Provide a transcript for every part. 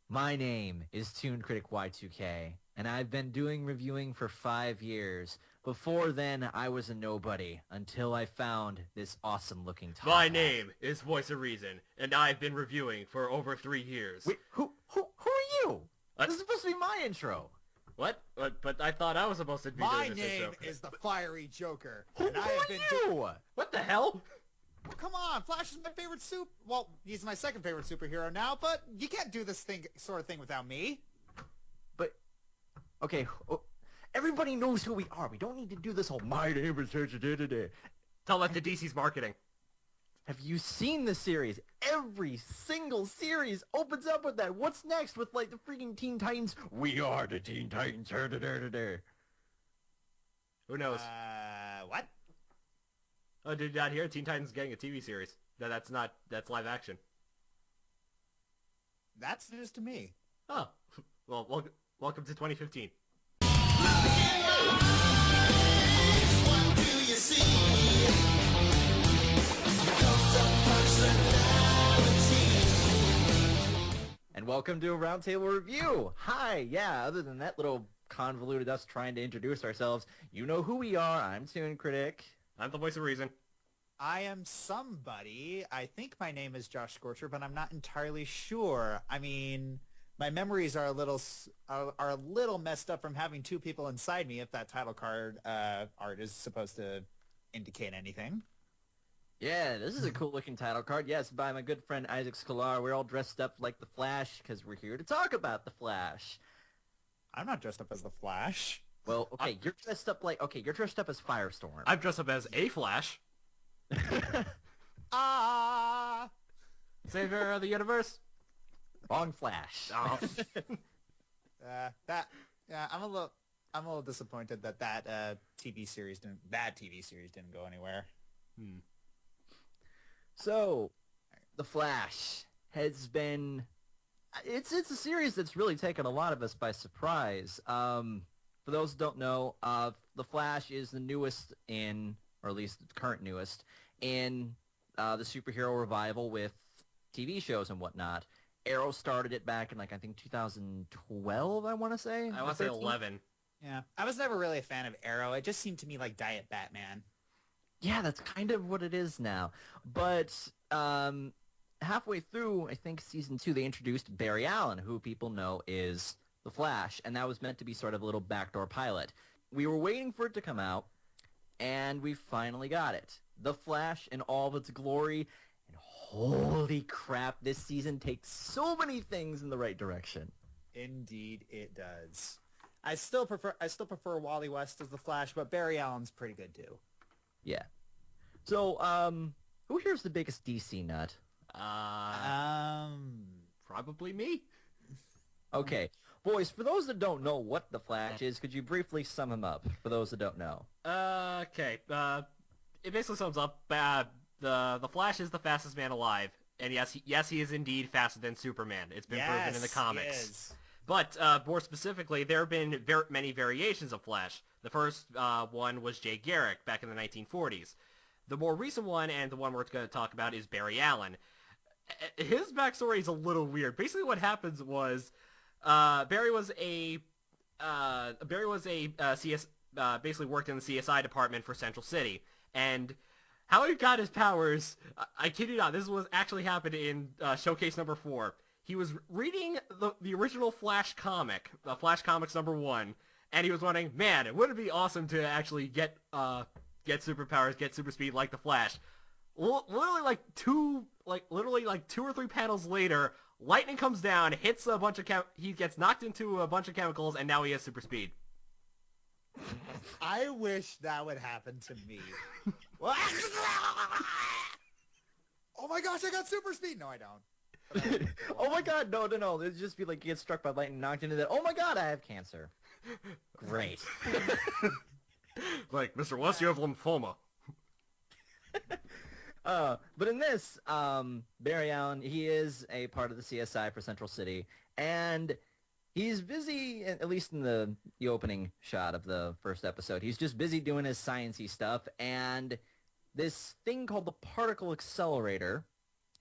My name is ToonKriticY2K, and I've been doing reviewing for 5 years. Before then, I was a nobody, until I found this awesome-looking top My hat. name is Voice of Reason, and I've been reviewing for over 3 years. Wait, who are you? This is supposed to be my intro. What? But I thought I was supposed to be My doing this name intro. is the Fiery Joker, Who and I are have been. you? What the hell? Come on, Flash is my favorite Well, he's my second favorite superhero now, but you can't do this sort of thing without me. But, okay, everybody knows who we are. We don't need to do this whole, my name is... Tell that to DC's marketing. Have you seen the series? Every single series opens up with that. What's next with, like, the freaking Teen Titans? We are the Teen Titans. Who knows? What? Oh, did you not hear? Teen Titans getting a TV series. That's live action. That's news to me. Oh, well, welcome to 2015. And welcome to a Roundtable review. Hi, yeah, other than that little convoluted us trying to introduce ourselves, you know who we are. I'm ToonKritic. I'm the Voice of Reason. I am somebody. I think my name is Joshscorcher, but I'm not entirely sure. I mean, my memories are a little messed up from having two people inside me, if that title card art is supposed to indicate anything. Yeah, this is a cool-looking title card. Yes, by my good friend Isaac Sklar. We're all dressed up like the Flash because we're here to talk about the Flash. I'm not dressed up as the Flash. Well, okay, you're dressed up as Firestorm. I'm dressed up as a Flash. Savior of the universe. Wrong Flash. Oh. I'm a little disappointed that TV series didn't go anywhere. So, The Flash has been... It's a series that's really taken a lot of us by surprise. For those who don't know, The Flash is the newest or at least the current newest, in the superhero revival with TV shows and whatnot. Arrow started it back in, I think 2012, I want to say? I want to say 11. Yeah, I was never really a fan of Arrow. It just seemed to me like Diet Batman. Yeah, that's kind of what it is now. But halfway through, I think, Season 2, they introduced Barry Allen, who people know is The Flash, and that was meant to be sort of a little backdoor pilot. We were waiting for it to come out, and we finally got it. The Flash in all of its glory, and holy crap, this season takes so many things in the right direction. Indeed, it does. I still prefer Wally West as the Flash, but Barry Allen's pretty good too. Yeah. So, who here's the biggest DC nut? Probably me. Okay. Boys, for those that don't know what the Flash is, could you briefly sum him up, for those that don't know? Okay. It basically sums up, the Flash is the fastest man alive. And yes, he is indeed faster than Superman. It's been proven in the comics. He is. But more specifically, there have been many variations of Flash. The first one was Jay Garrick back in the 1940s. The more recent one, and the one we're going to talk about, is Barry Allen. His backstory is a little weird. Basically, what happens was Barry was a CS, basically worked in the CSI department for Central City, and how he got his powers, I kid you not, this was actually happened in Showcase number 4. He was reading the original Flash comic, Flash Comics number 1, and he was wondering, man, wouldn't it be awesome to actually get superpowers, get super speed like the Flash? Literally two or three panels later, lightning comes down, hits a bunch of he gets knocked into a bunch of chemicals, and now he has super speed. I wish that would happen to me. Oh my gosh, I got super speed! No, I don't. Oh my god, no. It'd just be like you get struck by lightning, knocked into that. Oh my god, I have cancer. Great. Like, Mr. West, you have lymphoma. But in this, Barry Allen, he is a part of the CSI for Central City, and he's busy, at least in the opening shot of the first episode, he's just busy doing his science-y stuff, and this thing called the particle accelerator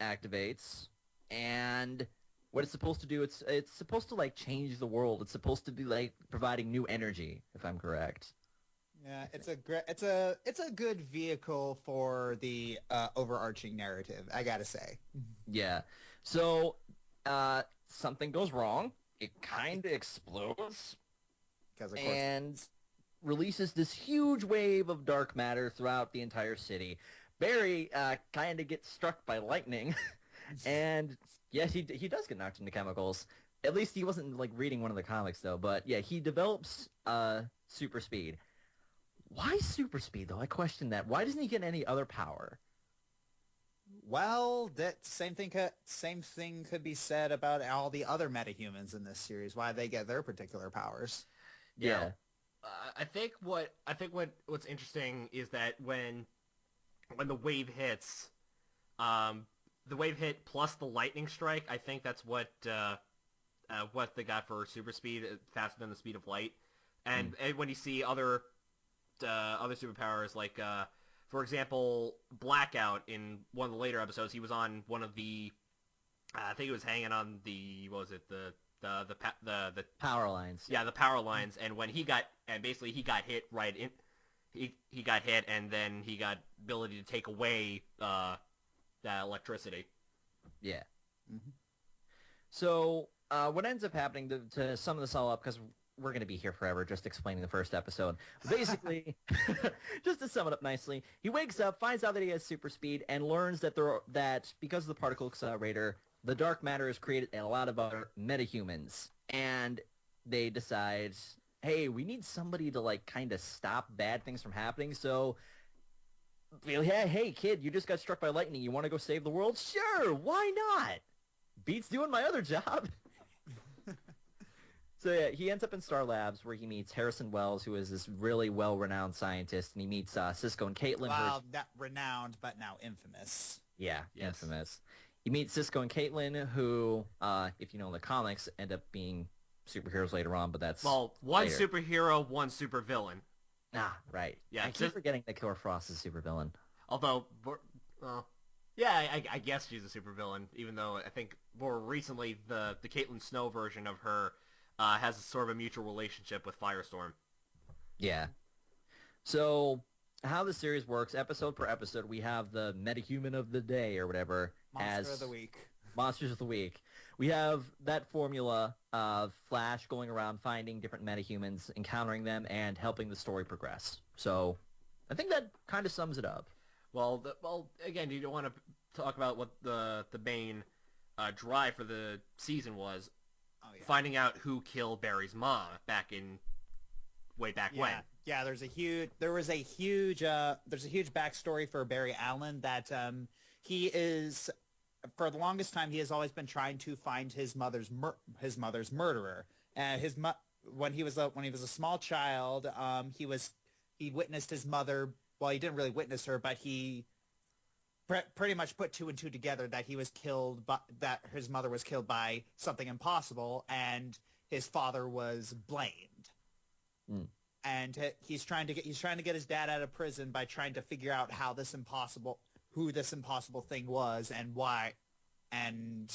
activates, and what it's supposed to do, it's supposed to like change the world. It's supposed to be like providing new energy, if I'm correct. Yeah, it's a good vehicle for the overarching narrative, I gotta say. Yeah. So, something goes wrong. It kind of explodes Because of course, and releases this huge wave of dark matter throughout the entire city. Barry kind of gets struck by lightning, and yes, he does get knocked into chemicals. At least he wasn't like reading one of the comics though. But yeah, he develops super speed. Why super speed though? I question that. Why doesn't he get any other power? well, that same thing could be said about all the other metahumans in this series. Why they get their particular powers. Yeah. I think what's interesting is that when the wave hits, the wave hit plus the lightning strike. I think that's what they got for super speed, faster than the speed of light. And when you see other superpowers, like for example, Blackout in one of the later episodes, he was on one of the, I think he was hanging on the, what was it, the Power lines. yeah, the power lines, and when he got hit right in, he got hit, and then he got ability to take away that electricity. Yeah. Mm-hmm. So what ends up happening to sum this all up, because we're going to be here forever just explaining the first episode. Basically, just to sum it up nicely, he wakes up, finds out that he has super speed, and learns that that because of the particle accelerator, the dark matter has created a lot of other metahumans. And they decide, hey, we need somebody to like kind of stop bad things from happening. So, yeah, hey kid, you just got struck by lightning. You want to go save the world? Sure, why not? Beats doing my other job. So yeah, he ends up in Star Labs where he meets Harrison Wells, who is this really well-renowned scientist, and he meets Cisco and Caitlin. Well, not renowned, but now infamous. Yeah, Yes. infamous. You meet Cisco and Caitlin, who, if you know in the comics, end up being superheroes later on, but that's Well, one later. superhero, one supervillain. Ah, right. Yeah, I keep forgetting that Killer Frost is a supervillain. Although, yeah, I guess she's a supervillain, even though I think more recently the Caitlin Snow version of her has a sort of a mutual relationship with Firestorm. Yeah. So, how the series works, episode per episode, we have the metahuman of the day or whatever Monster of the week. Monsters of the Week. We have that formula of Flash going around finding different metahumans, encountering them, and helping the story progress. So, I think that kind of sums it up. Well, again, you don't want to talk about what the main drive for the season was. Oh, yeah. Finding out who killed Barry's mom way back when. Yeah, there's a huge backstory for Barry Allen that he is, for the longest time, he has always been trying to find his mother's murderer. And when he was a small child, he witnessed his mother. Well, he didn't really witness her, but he pretty much put two and two together that he was killed, that his mother was killed by something impossible, and his father was blamed. Mm. And he's trying to get his dad out of prison by trying to figure out who this impossible thing was and why, and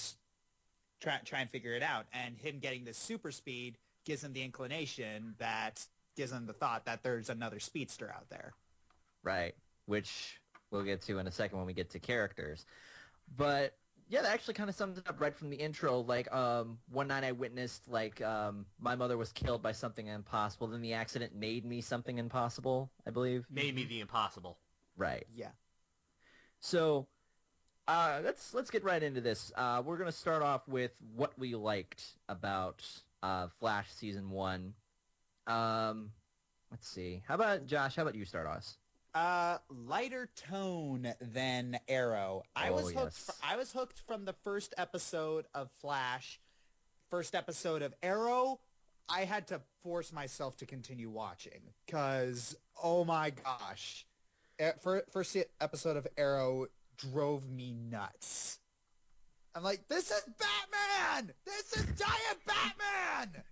try and figure it out. And him getting this super speed gives him the thought that there's another speedster out there. Right. Which we'll get to in a second when we get to characters. But yeah, that actually kind of sums it up right from the intro. Like, one night I witnessed, like, my mother was killed by something impossible. Then the accident made me something impossible, I believe. Made me the impossible. Right. Yeah. So, let's get right into this. We're going to start off with what we liked about Flash Season 1. Let's see. How about, Josh, how about you start us? Lighter tone than Arrow. I was hooked from the first episode of Flash. First episode of Arrow, I had to force myself to continue watching because, oh my gosh, first episode of Arrow drove me nuts. I'm like, this is Batman! This is giant Batman!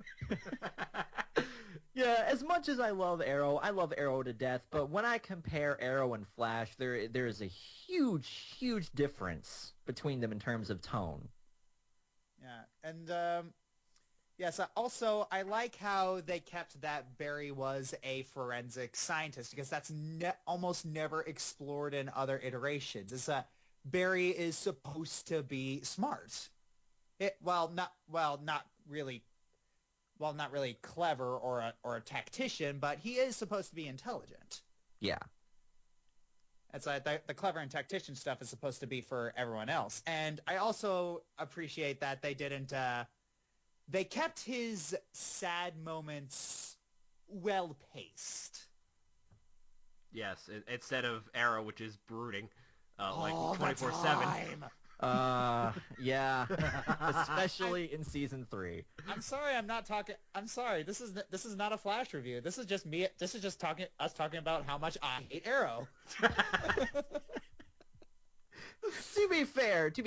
Yeah, as much as I love Arrow to death, but when I compare Arrow and Flash, there is a huge, huge difference between them in terms of tone. Yeah, And yes, also I like how they kept that Barry was a forensic scientist because that's almost never explored in other iterations. Is that Barry is supposed to be smart. Not really clever or a tactician, but he is supposed to be intelligent. Yeah. It's like the clever and tactician stuff is supposed to be for everyone else. And I also appreciate that they didn't they kept his sad moments well paced. Yes, instead of Arrow, which is brooding, like All the 24/7. time. Yeah. Especially in season 3. I'm sorry, I'm not talking. I'm sorry. This is not a Flash review. This is just me. This is just us talking about how much I hate Arrow. To be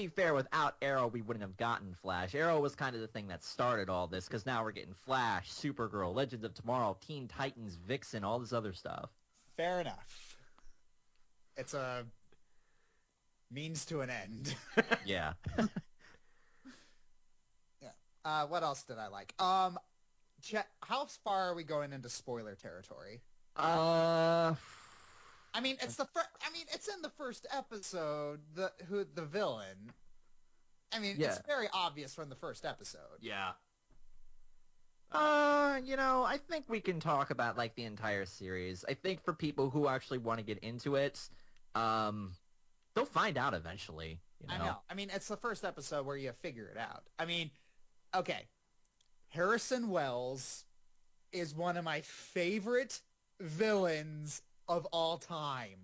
fair, without Arrow, we wouldn't have gotten Flash. Arrow was kind of the thing that started all this, because now we're getting Flash, Supergirl, Legends of Tomorrow, Teen Titans, Vixen, all this other stuff. Fair enough. It's a means to an end. Yeah. Yeah. What else did I like? How far are we going into spoiler territory? I mean, it's in the first episode. The villain. I mean, Yeah. it's very obvious from the first episode. Yeah. I think we can talk about, like, the entire series. I think for people who actually want to get into it, they'll find out eventually. I know. I mean, it's the first episode where you figure it out. I mean, okay. Harrison Wells is one of my favorite villains of all time.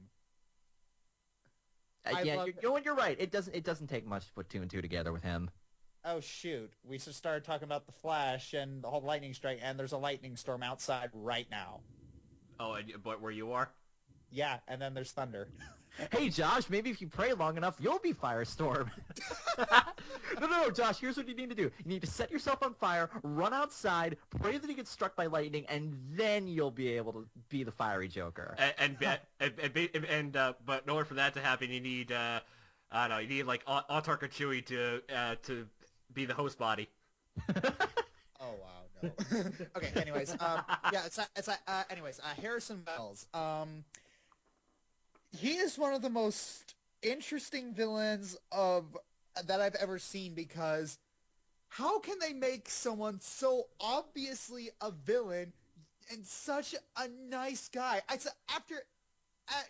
You're right. It doesn't take much to put 2 and 2 together with him. Oh, shoot. We just started talking about the Flash and the whole lightning strike, and there's a lightning storm outside right now. Oh, but where you are? Yeah, and then there's thunder. Hey, Josh, maybe if you pray long enough, you'll be Firestorm. No, Josh, here's what you need to do. You need to set yourself on fire, run outside, pray that you get struck by lightning, and then you'll be able to be the fiery Joker. But in order for that to happen, you need, I don't know, you need, like, Autark Chewie to be the host body. Oh, wow, no. Okay, anyways, Harrison Wells. He is one of the most interesting villains that I've ever seen, because how can they make someone so obviously a villain and such a nice guy?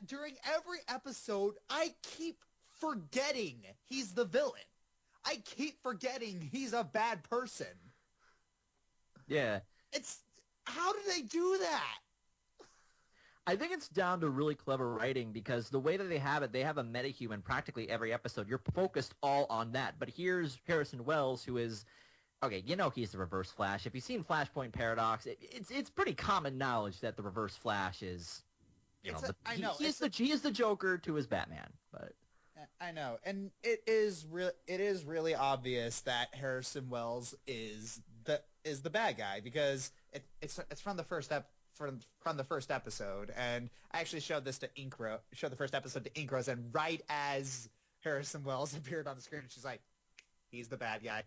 During every episode, I keep forgetting he's the villain. I keep forgetting he's a bad person. Yeah. How do they do that? I think it's down to really clever writing, because the way that they have a metahuman practically every episode. You're focused all on that. But here's Harrison Wells, who is, okay, he's the Reverse Flash. If you've seen Flashpoint Paradox, it's pretty common knowledge that the Reverse Flash is, he is the Joker to his Batman. But I know, and it is really obvious that Harrison Wells is the bad guy, because it's from the first from the first episode, and I actually showed the first episode to Inkros, and right as Harrison Wells appeared on the screen, she's like, he's the bad guy.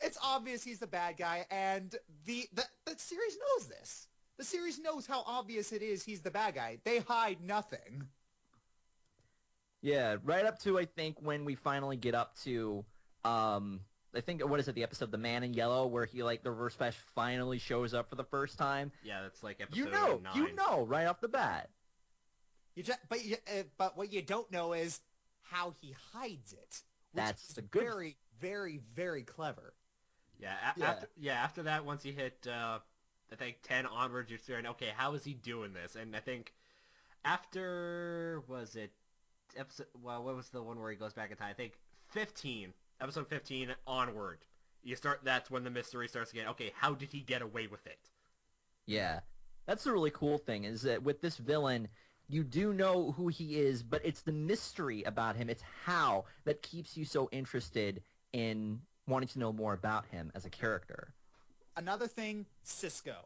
It's obvious he's the bad guy, and the series knows this. The series knows how obvious it is he's the bad guy. They hide nothing. Yeah, right up to, I think, when we finally get up to, I think, what is it, the episode The Man in Yellow, where he, like, the Reverse Flash finally shows up for the first time? Yeah, that's like episode 9. You know, right off the bat. But what you don't know is how he hides it. That's the good. Very, very, very clever. Yeah. After that, once you hit, I think 10 onwards, you're staring, okay, how is he doing this? And I think after, was it episode? Well, what was the one where he goes back in time? I think 15. Episode 15 onward, that's when the mystery starts again. Okay, how did he get away with it? Yeah. That's the really cool thing, is that with this villain, you do know who he is, but it's the mystery about him. It's how that keeps you so interested in wanting to know more about him as a character. Another thing, Cisco.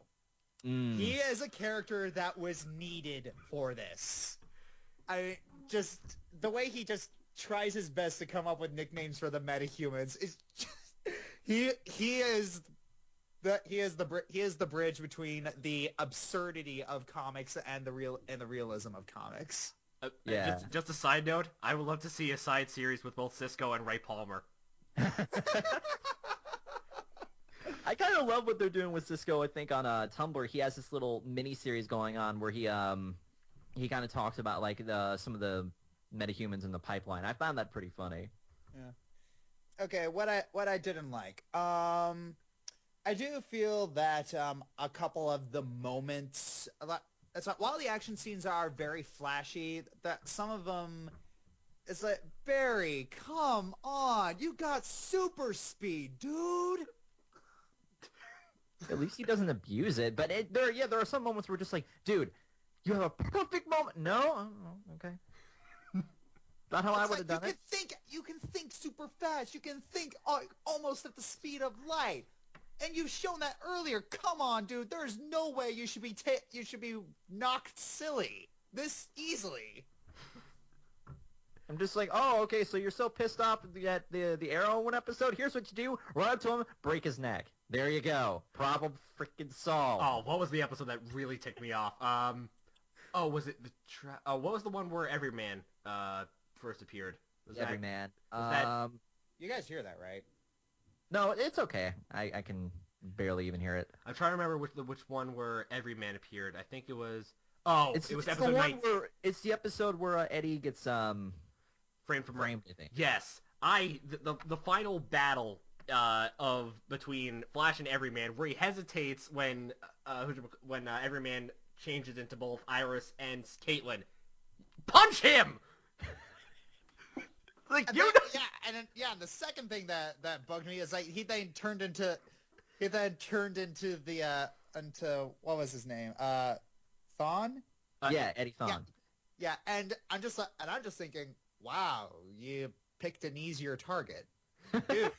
He is a character that was needed for this. The way he just tries his best to come up with nicknames for the metahumans. It's just, he is the bridge between the absurdity of comics and the realism of comics. Yeah. Just a side note, I would love to see a side series with both Cisco and Ray Palmer. I kind of love what they're doing with Cisco. I think on Tumblr, he has this little mini series going on where he kind of talks about like some of the metahumans in the pipeline. I found that pretty funny. Yeah. Okay, what I didn't like. I do feel that a couple of the moments, while the action scenes are very flashy, that some of them, it's like, Barry, come on, you got super speed, dude. At least he doesn't abuse it. But there are some moments where just like, dude, you have a perfect moment. No, oh, okay. Not how I would have done it. You can think super fast. You can think almost at the speed of light. And you've shown that earlier. Come on, dude. There's no way you should be knocked silly this easily. I'm just like, oh, okay, so you're so pissed off at the Arrow one episode? Here's what you do. Run up to him, break his neck. There you go. Problem freaking solved. Oh, what was the episode that really ticked me off? Was it what was the one where Everyman first appeared? Everyman. You guys hear that, right? No, it's okay. I can barely even hear it. I'm trying to remember which one where Everyman appeared. I think it was... Oh, it was episode 9. It's the episode where Eddie gets framed, I think. Yes. The final battle of between Flash and Everyman, where he hesitates when Everyman changes into both Iris and Caitlin. Punch him! And the second thing that bugged me is like he then turned into what was his name? Thawne? Yeah, Eddie Thawne. Yeah, and I'm just thinking, wow, you picked an easier target. Dude.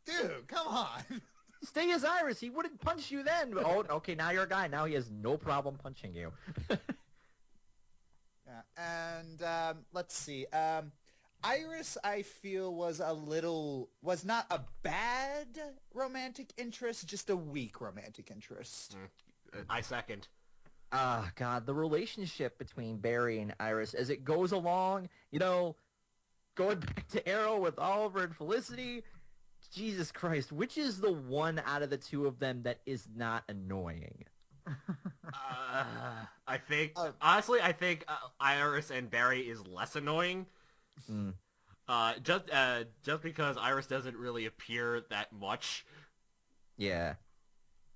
Dude, come on. Stay as Iris. He wouldn't punch you then. Oh, okay, now you're a guy. Now he has no problem punching you. Yeah, and let's see. Iris, I feel, was not a bad romantic interest, just a weak romantic interest. I second. Ah, God, the relationship between Barry and Iris as it goes along, going back to Arrow with Oliver and Felicity, Jesus Christ, which is the one out of the two of them that is not annoying? I think honestly, Iris and Barry is less annoying. Just because Iris doesn't really appear that much. Yeah.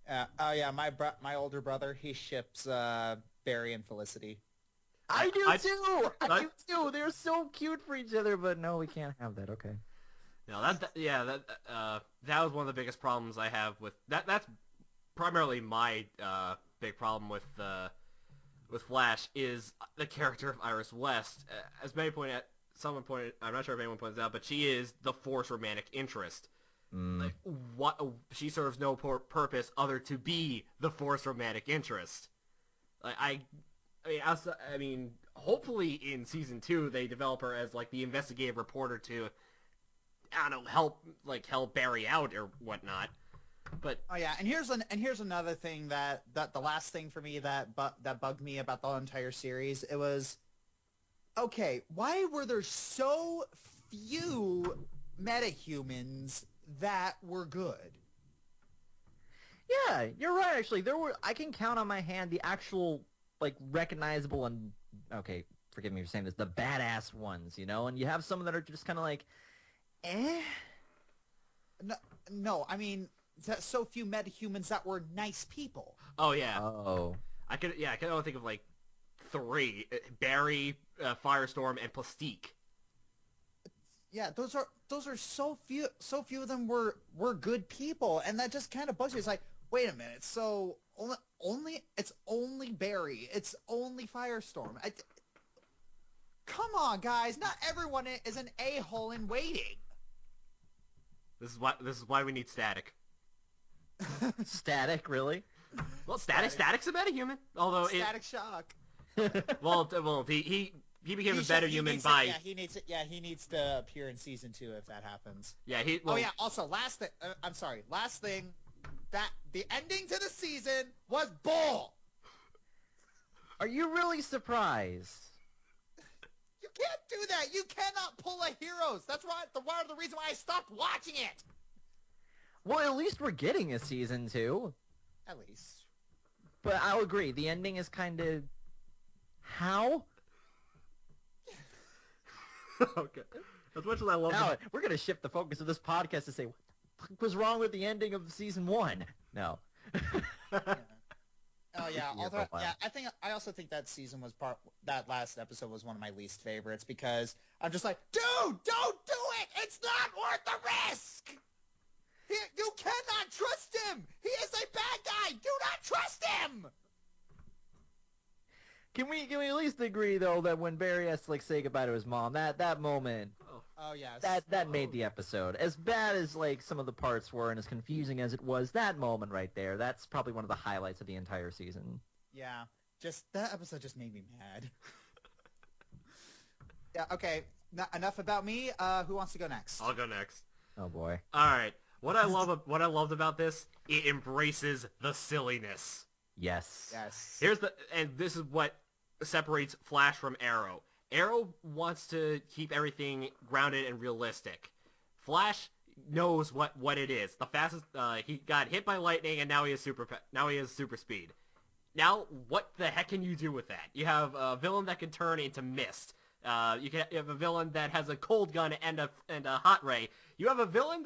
My older brother, he ships Barry and Felicity. I do too. They're so cute for each other, but no, we can't have that. Okay. No, that was one of the biggest problems I have with that. That's primarily my big problem with Flash is the character of Iris West. As someone pointed, I'm not sure if anyone points out, but she is the forced romantic interest. Like, she serves no purpose other to be the forced romantic interest. Like, I mean, hopefully in season 2 they develop her as like the investigative reporter to, I don't know, help Barry out or whatnot. But and here's another thing that the last thing for me that bugged me about the entire series. It was, okay, why were there so few metahumans that were good? Yeah, you're right. Actually, I can count on my hand the actual like recognizable and, okay, forgive me for saying this, the badass ones, and you have some that are just kind of like, eh. No, I mean, so few metahumans that were nice people. Oh yeah. Oh. I can only think of like 3: Barry, Firestorm, and Plastique. Yeah, those are so few of them were good people, and that just kind of bugs me. It's like, wait a minute, so it's only Barry, it's only Firestorm. Come on, guys, not everyone is an a-hole in waiting. This is why we need Static. Static, really? Well, Static's a metahuman, although Static Shock. well, he he became a better human by... He needs to appear in season 2 if that happens. Yeah, also, last thing, that the ending to the season was bull! Are you really surprised? You can't do that! You cannot pull a Heroes! That's one of the reasons why I stopped watching it! Well, at least we're getting a season 2. At least. But I'll agree, the ending is kind of... How? Okay. As much as I love Now, we're going to shift the focus of this podcast to say, what the fuck was wrong with the ending of season 1? No. Yeah. Oh yeah, Your profile. I also think that that last episode was one of my least favorites because I'm just like, dude, don't do it! It's not worth the risk! You cannot trust him! He is a bad guy! Do not trust him! Can we at least agree though that when Barry has to say goodbye to his mom, that moment, Oh yes. that made the episode. As bad as some of the parts were and as confusing as it was, that moment right there, that's probably one of the highlights of the entire season. Yeah. That episode just made me mad. Yeah, okay. Enough about me. Who wants to go next? I'll go next. Oh boy. All right. What I loved about this, it embraces the silliness. Yes. Yes. And this is what separates Flash from Arrow. Arrow wants to keep everything grounded and realistic. Flash knows what it is. The fastest he got hit by lightning and now he has super speed. Now what the heck can you do with that? You have a villain that can turn into mist. You have a villain that has a cold gun and a hot ray. You have a villain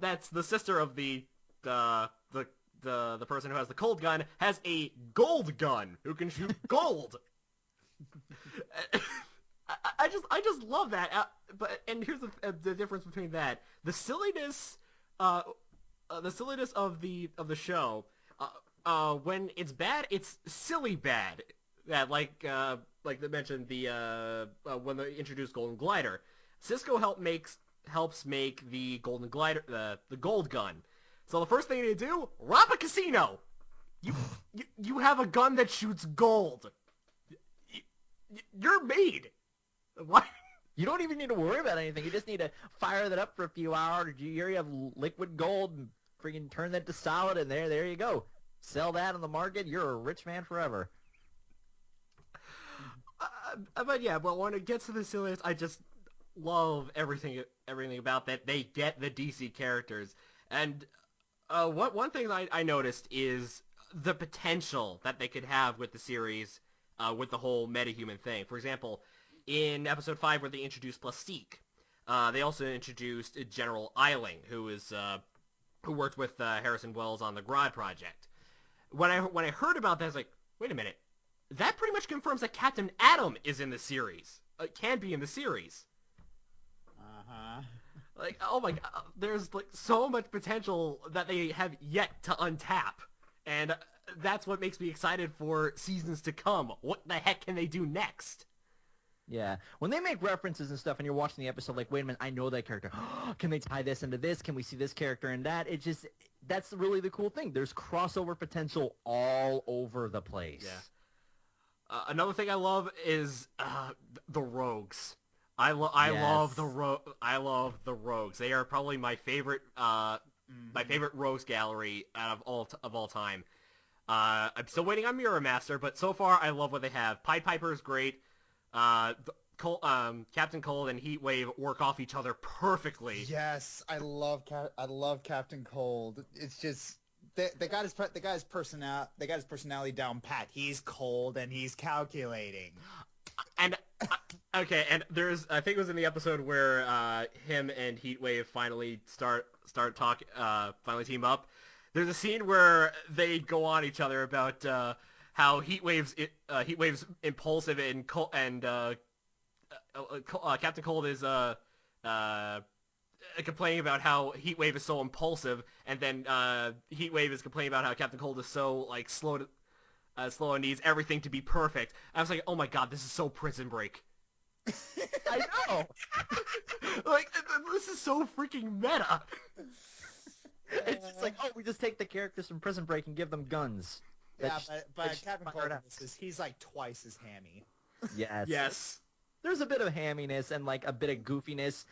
that's the sister of the person who has the cold gun has a gold gun who can shoot gold. I just love that. And here's the difference between that: the silliness of the show. When it's bad, it's silly bad. That like they mentioned when they introduced Golden Glider, Cisco helps make the Golden Glider the gold gun. So the first thing they do, rob a casino. You have a gun that shoots gold. You're made. Why? You don't even need to worry about anything. You just need to fire that up for a few hours. You already have liquid gold and freaking turn that to solid, and there you go. Sell that on the market. You're a rich man forever. But when it gets to the silliness, I just love everything about that. They get the DC characters, and one thing I noticed is the potential that they could have with the series, with the whole metahuman thing. For example, in episode 5 where they introduced Plastique, they also introduced General Eiling, who worked with Harrison Wells on the Grodd project. When I heard about that, I was like, wait a minute, that pretty much confirms that Captain Atom is in the series. Can be in the series. Uh-huh. Like, oh my god, there's so much potential that they have yet to untap. And that's what makes me excited for seasons to come. What the heck can they do next? Yeah. When they make references and stuff and you're watching the episode like, wait a minute, I know that character. Can they tie this into this? Can we see this character and that? That's really the cool thing. There's crossover potential all over the place. Yeah. Another thing I love is the rogues. I love the rogues. They are probably my favorite rogues gallery out of all time. I'm still waiting on Mirror Master, but so far I love what they have. Pied Piper is great. Captain Cold and Heatwave work off each other perfectly. Yes, I love Captain Cold. It's just they got his personality down pat. He's cold and he's calculating. And okay, and there's I think it was in the episode where him and Heatwave finally start talk finally team up. There's a scene where they go on each other about how Heatwave's impulsive and Captain Cold is complaining about how Heatwave is so impulsive, and then Heatwave is complaining about how Captain Cold is so slow and needs everything to be perfect. I was like, oh my god, this is so Prison Break. I know. This is so freaking meta. It's just like, oh, we just take the characters from Prison Break and give them guns. Yeah, but Captain Cold, he's like twice as hammy. Yes. Yes. There's a bit of hamminess and like a bit of goofiness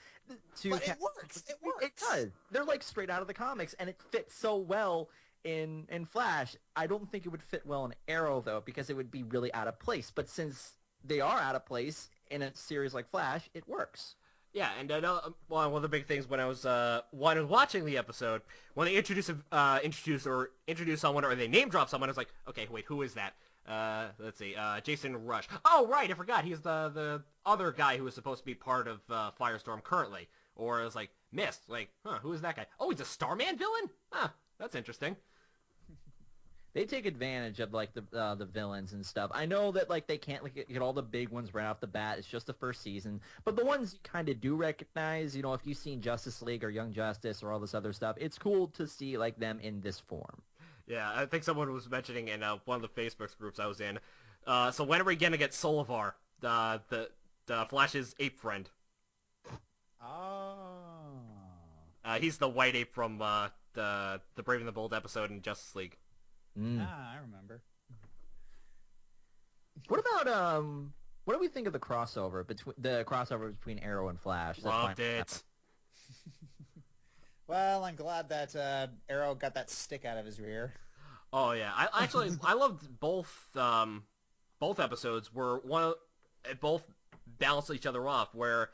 to But it works. It works. It does. They're like straight out of the comics, and it fits so well in Flash. I don't think it would fit well in Arrow though, because it would be really out of place. But since they are out of place in a series like Flash, it works. Yeah, and I know one of the big things when I was watching the episode, when they introduce someone or they name drop someone, it's like, okay, wait, who is that? Let's see, Jason Rush. Oh, right, I forgot. He's the other guy who was supposed to be part of Firestorm currently. Or it was like, Mist. Like, who is that guy? Oh, he's a Starman villain? Huh, that's interesting. They take advantage of like the villains and stuff. I know that like they can't like, get all the big ones right off the bat. It's just the first season, but the ones you kind of do recognize, you know, if you've seen Justice League or Young Justice or all this other stuff, it's cool to see like them in this form. Yeah, I think someone was mentioning in one of the Facebook groups I was in. So when are we gonna get Solivar, the Flash's ape friend? Oh. He's the white ape from the Brave and the Bold episode in Justice League. Ah, I remember. What about what do we think of the crossover between Arrow and Flash? that Loved finally it. happened? Well, I'm glad that Arrow got that stick out of his rear. Oh yeah, I loved both episodes. Where both balanced each other off. Where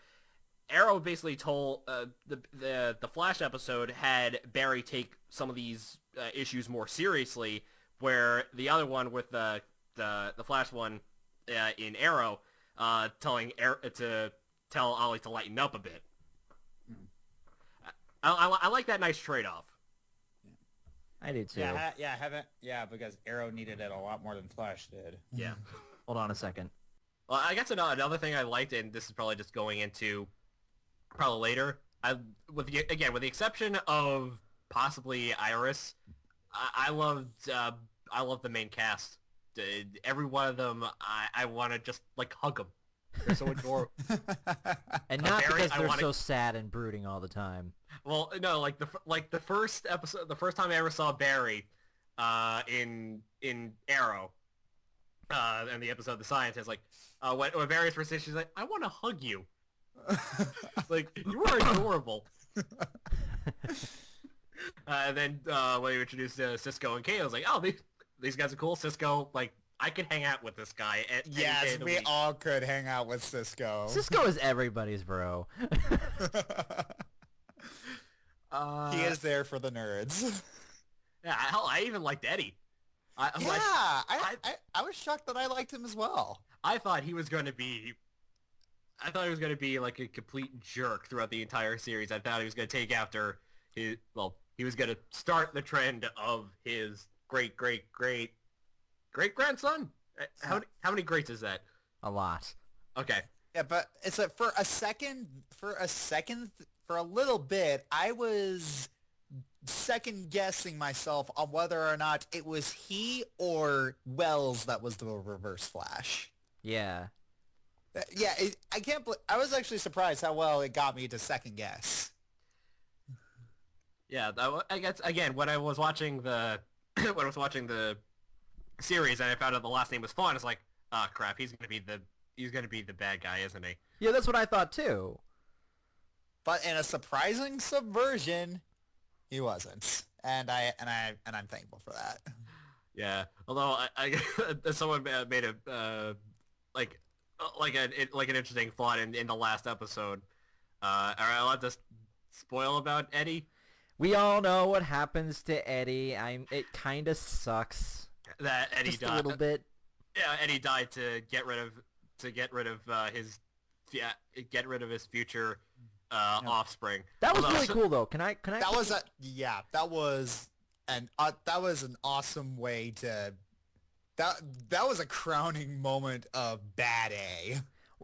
Arrow basically told the Flash episode had Barry take some of these issues more seriously, where the other one with the Flash one in Arrow telling to tell Ollie to lighten up a bit. I like that nice trade-off. I do too. Yeah, because Arrow needed it a lot more than Flash did. Yeah. Hold on a second. Well, I guess another thing I liked, and this is probably just going into probably later, with the exception of possibly Iris, I loved the main cast. Every one of them, I want to just like hug them. They're so adorable. And not Barry, because they're so sad and brooding all the time. Well, no, like the first episode, the first time I ever saw Barry, in Arrow, and the episode The Scientist, like, when Barry's first, she's like, I want to hug you. Like, you are adorable. And then when you introduced Cisco and Kay, I was like, oh, these guys are cool. Cisco, like, I could hang out with this guy. Yes, we all could hang out with Cisco. Cisco is everybody's bro. He is there for the nerds. Yeah, hell, I even liked Eddie. I was shocked that I liked him as well. I thought he was going to be like a complete jerk throughout the entire series. I thought he was going to take after he was going to start the trend of his great-great-grandson? How many greats is that? A lot. Okay. Yeah, but it's for a little bit, I was second guessing myself on whether or not it was he or Wells that was the Reverse Flash. Yeah. Yeah, I can't believe, I was actually surprised how well it got me to second guess. Yeah, I guess again when I was watching the series and I found out the last name was Fawn, it's like, oh crap, he's gonna be the bad guy, isn't he? Yeah, that's what I thought too. But in a surprising subversion, he wasn't, and I'm thankful for that. Yeah, although I someone made a like an interesting thought in the last episode. Are I allowed to spoil about Eddie? We all know what happens to Eddie. It kind of sucks. That Eddie Just died a little bit. Yeah, Eddie died to get rid of his future offspring. That was really cool though. Can I? That was an awesome way to. That was a crowning moment of bad A.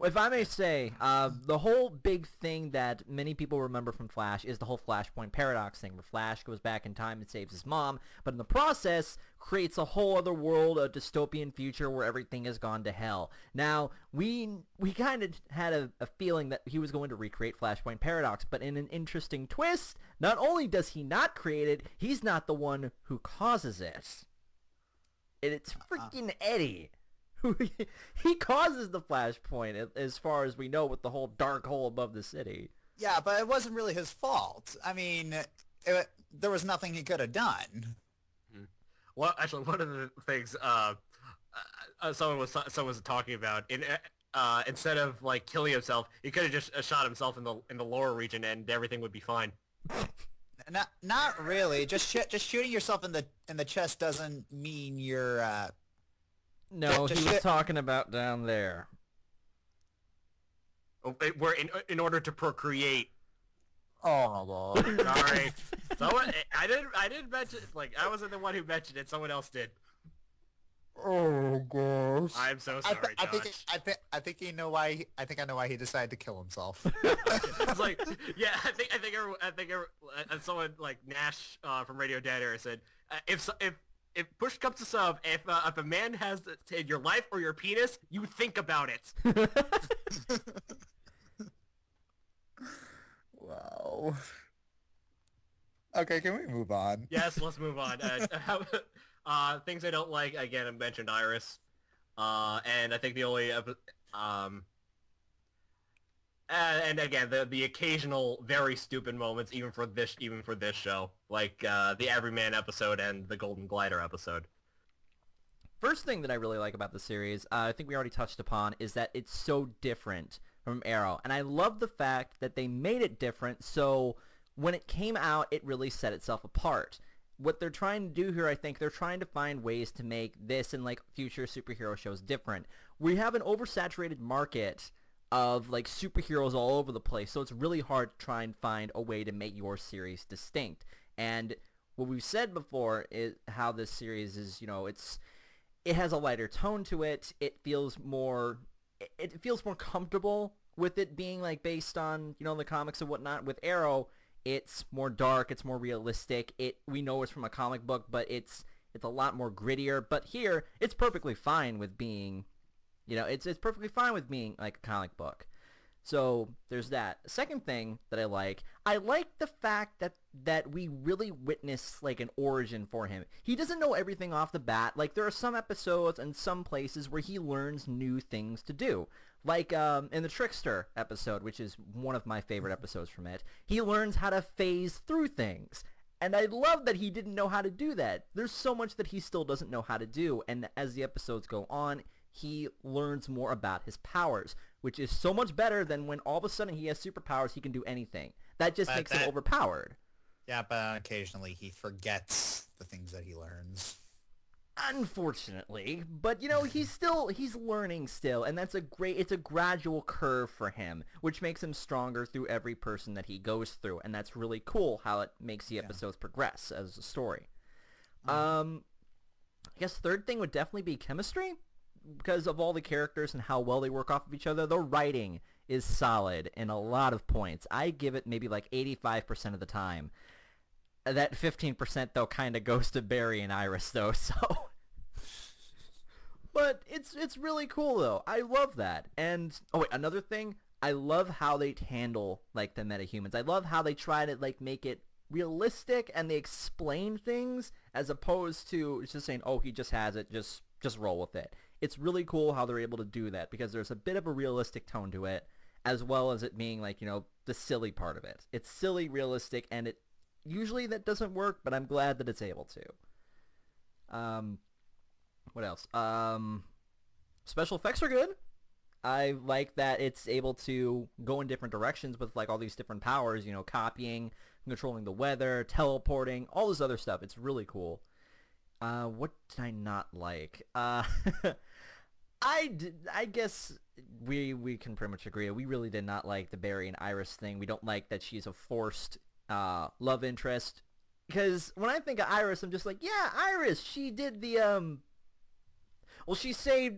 If I may say, the whole big thing that many people remember from Flash is the whole Flashpoint paradox thing, where Flash goes back in time and saves his mom, but in the process creates a whole other world, a dystopian future where everything has gone to hell. Now, we kind of had a feeling that he was going to recreate Flashpoint paradox, but in an interesting twist, not only does he not create it, he's not the one who causes it. It's freaking Eddie He causes the flashpoint, as far as we know, with the whole dark hole above the city. Yeah, but it wasn't really his fault. I mean, there was nothing he could have done. Well, actually, one of the things someone was talking about instead of like killing himself, he could have just shot himself in the lower region and everything would be fine. Not really. Just shooting yourself in the chest doesn't mean you're. No, he was talking about down there. Where in order to procreate. Oh my god. Sorry. I didn't mention, like, I wasn't the one who mentioned it, someone else did. Oh gosh. I'm so sorry, Josh. I think you know why. I think I know why he decided to kill himself. It's like, yeah, I think someone like Nash from Radio Dead Air said, if push comes to shove, if a man has your life or your penis, you think about it. Wow. Okay, can we move on? Yes, let's move on. Things I don't like, again, I mentioned Iris. And I think the only... and again, the occasional very stupid moments, even for this show. Like, the Everyman episode and the Golden Glider episode. First thing that I really like about the series, I think we already touched upon, is that it's so different from Arrow. And I love the fact that they made it different, so when it came out, it really set itself apart. What they're trying to do here, I think, they're trying to find ways to make this and, like, future superhero shows different. We have an oversaturated market of, like, superheroes all over the place, so it's really hard to try and find a way to make your series distinct. And what we've said before is how this series is, you know, it has a lighter tone to it. It feels more comfortable with it being, like, based on, you know, the comics and whatnot. With Arrow, it's more dark, it's more realistic. We know it's from a comic book, but it's a lot more grittier. But here, it's perfectly fine with being, you know, it's perfectly fine with being like a comic book. So there's that. Second thing that I like the fact that we really witness, like, an origin for him. He doesn't know everything off the bat. Like, there are some episodes and some places where he learns new things to do. Like in the Trickster episode, which is one of my favorite episodes from it, he learns how to phase through things. And I love that he didn't know how to do that. There's so much that he still doesn't know how to do. And as the episodes go on, he learns more about his powers, which is so much better than when all of a sudden he has superpowers, he can do anything. That just makes him overpowered. Yeah, but occasionally he forgets the things that he learns. Unfortunately, but, you know, he's learning still, and it's a gradual curve for him, which makes him stronger through every person that he goes through, and that's really cool how it makes the episodes progress as a story. I guess third thing would definitely be chemistry, because of all the characters and how well they work off of each other. The writing is solid in a lot of points. I give it maybe like 85% of the time. That 15% though kind of goes to Barry and Iris though, so. But it's really cool though. I love that. And oh wait, another thing, I love how they handle, like, the metahumans. I love how they try to, like, make it realistic and they explain things as opposed to just saying, oh, he just has it, just roll with it. It's really cool how they're able to do that because there's a bit of a realistic tone to it, as well as it being, like, you know, the silly part of it. It's silly, realistic, and it usually that doesn't work, but I'm glad that it's able to. What else? Special effects are good. I like that it's able to go in different directions with, like, all these different powers, you know, copying, controlling the weather, teleporting, all this other stuff. It's really cool. What did I not like? I guess we can pretty much agree. We really did not like the Barry and Iris thing. We don't like that she's a forced love interest. Because when I think of Iris, I'm just like, yeah, Iris, she did the, well, she saved,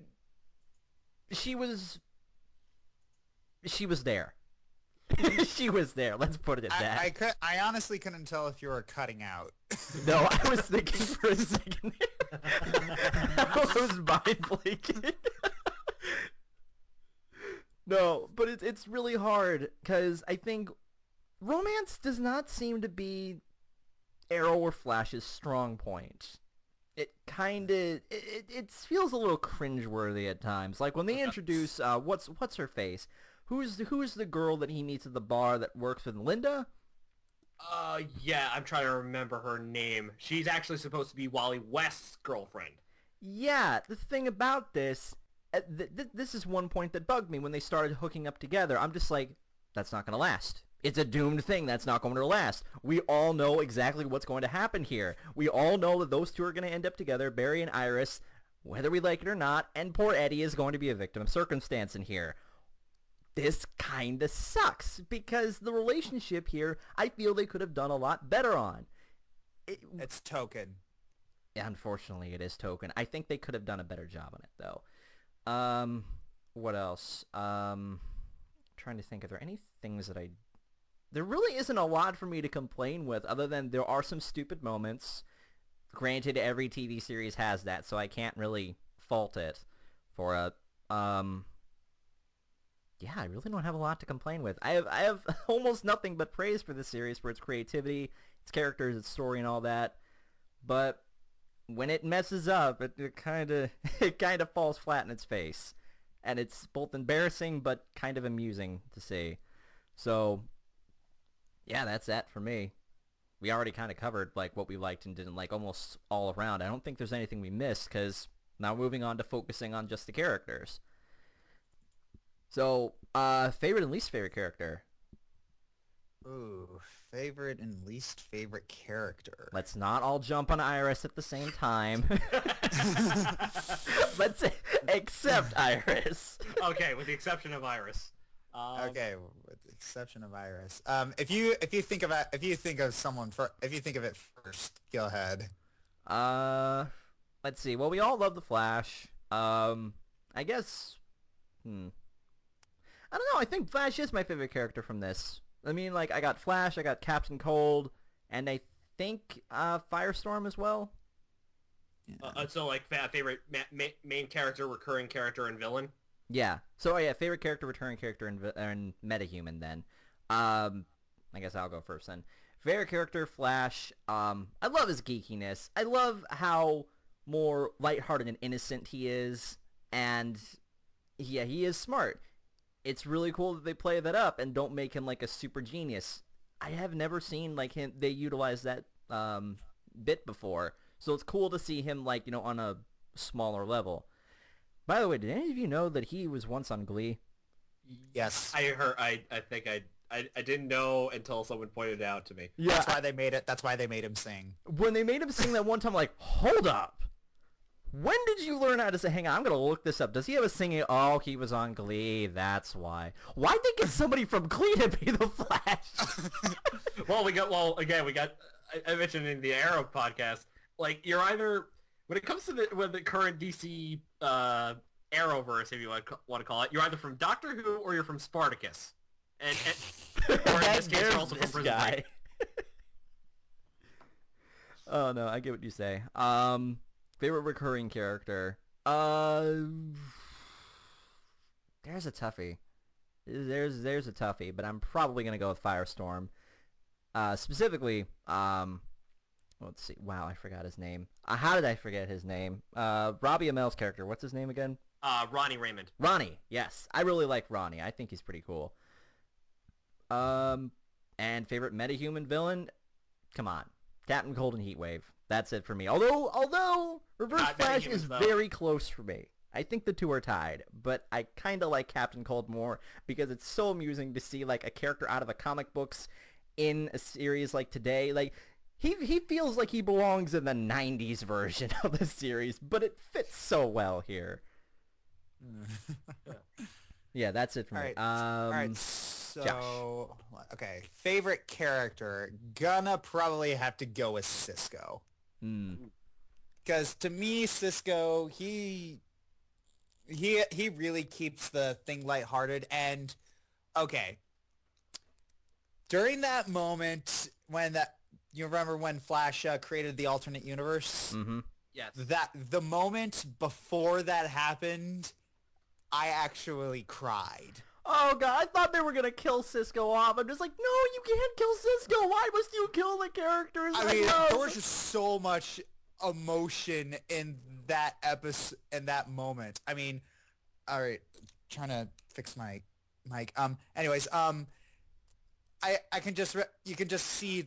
she was there. She was there. Let's put it at that. I honestly couldn't tell if you were cutting out. No, I was thinking for a second there. I was mind blanking. No, but it's really hard because I think romance does not seem to be Arrow or Flash's strong point. it kind of it feels a little cringeworthy at times. Like when they introduce what's her face, who's the girl that he meets at the bar that works with Linda? Yeah, I'm trying to remember her name. She's actually supposed to be Wally West's girlfriend. Yeah, the thing about this, this is one point that bugged me when they started hooking up together. I'm just like, that's not going to last. It's a doomed thing that's not going to last. We all know exactly what's going to happen here. We all know that those two are going to end up together, Barry and Iris, whether we like it or not, and poor Eddie is going to be a victim of circumstance in here. This kind of sucks, because the relationship here, I feel they could have done a lot better on. It's Token. Yeah, unfortunately, it is Token. I think they could have done a better job on it, though. What else? Trying to think, are there any things that there really isn't a lot for me to complain with, other than there are some stupid moments. Granted, every TV series has that, so I can't really fault it for a, yeah, I really don't have a lot to complain with. I have almost nothing but praise for this series, for its creativity, its characters, its story, and all that. But when it messes up, it kind of falls flat in its face, and it's both embarrassing but kind of amusing to see. So, yeah, that's that for me. We already kind of covered like what we liked and didn't like almost all around. I don't think there's anything we missed, because now moving on to focusing on just the characters. So, favorite and least favorite character? Ooh, favorite and least favorite character. Let's not all jump on Iris at the same time. Let's accept Iris. Okay, with the exception of Iris. Okay, with the exception of Iris. If you think of it first, go ahead. Let's see. Well, we all love the Flash. I guess. I don't know. I think Flash is my favorite character from this. I mean, like, I got Flash, I got Captain Cold, and I think Firestorm as well. So, like, favorite main character, recurring character, and villain? Yeah. So, yeah, favorite character, returning character, and metahuman, then. I guess I'll go first, then. Favorite character, Flash. I love his geekiness. I love how more lighthearted and innocent he is, and, yeah, he is smart. It's really cool that they play that up and don't make him like a super genius. I have never seen like him they utilize that bit before, so it's cool to see him like, you know, on a smaller level. By the way, did any of you know that he was once on Glee? Yes. I heard. I think I didn't know until someone pointed it out to me. Yeah. That's why they made it. That's why they made him sing. When they made him sing that one time, like, hold up. When did you learn how to say, hang on, I'm going to look this up. Does he have a singing? Oh, he was on Glee. That's why. Why'd they get somebody from Glee to be the Flash? I mentioned in the Arrow podcast, like, you're either, when it comes to the current DC Arrowverse, if you want to call it, you're either from Doctor Who or you're from Spartacus. And or in this case, you're also from Prison Break. Oh, no, I get what you say. Favorite recurring character. There's a toughie. There's a toughie, but I'm probably gonna go with Firestorm. Specifically, let's see. Wow, I forgot his name. How did I forget his name? Robbie Amell's character. What's his name again? Ronnie Raymond. Ronnie. Yes, I really like Ronnie. I think he's pretty cool. And favorite metahuman villain? Come on, Captain Cold and Heatwave. That's it for me. Although Reverse Flash is very close for me. I think the two are tied, but I kind of like Captain Cold more because it's so amusing to see like a character out of a comic books in a series like today. Like he feels like he belongs in the 90s version of the series, but it fits so well here. Yeah, that's it for me. All right. So, Josh. Okay, favorite character, gonna probably have to go with Cisco. Because to me, Cisco, he really keeps the thing lighthearted. And okay, during that moment when you remember when Flash created the alternate universe? Mm-hmm. Yes. The moment before that happened, I actually cried. Oh god, I thought they were gonna kill Cisco off. I'm just like, no, you can't kill Cisco. Why must you kill the characters? I mean, there was just so much emotion in that episode, in that moment. I mean, all right, trying to fix my mic. Anyways, I can just you can just see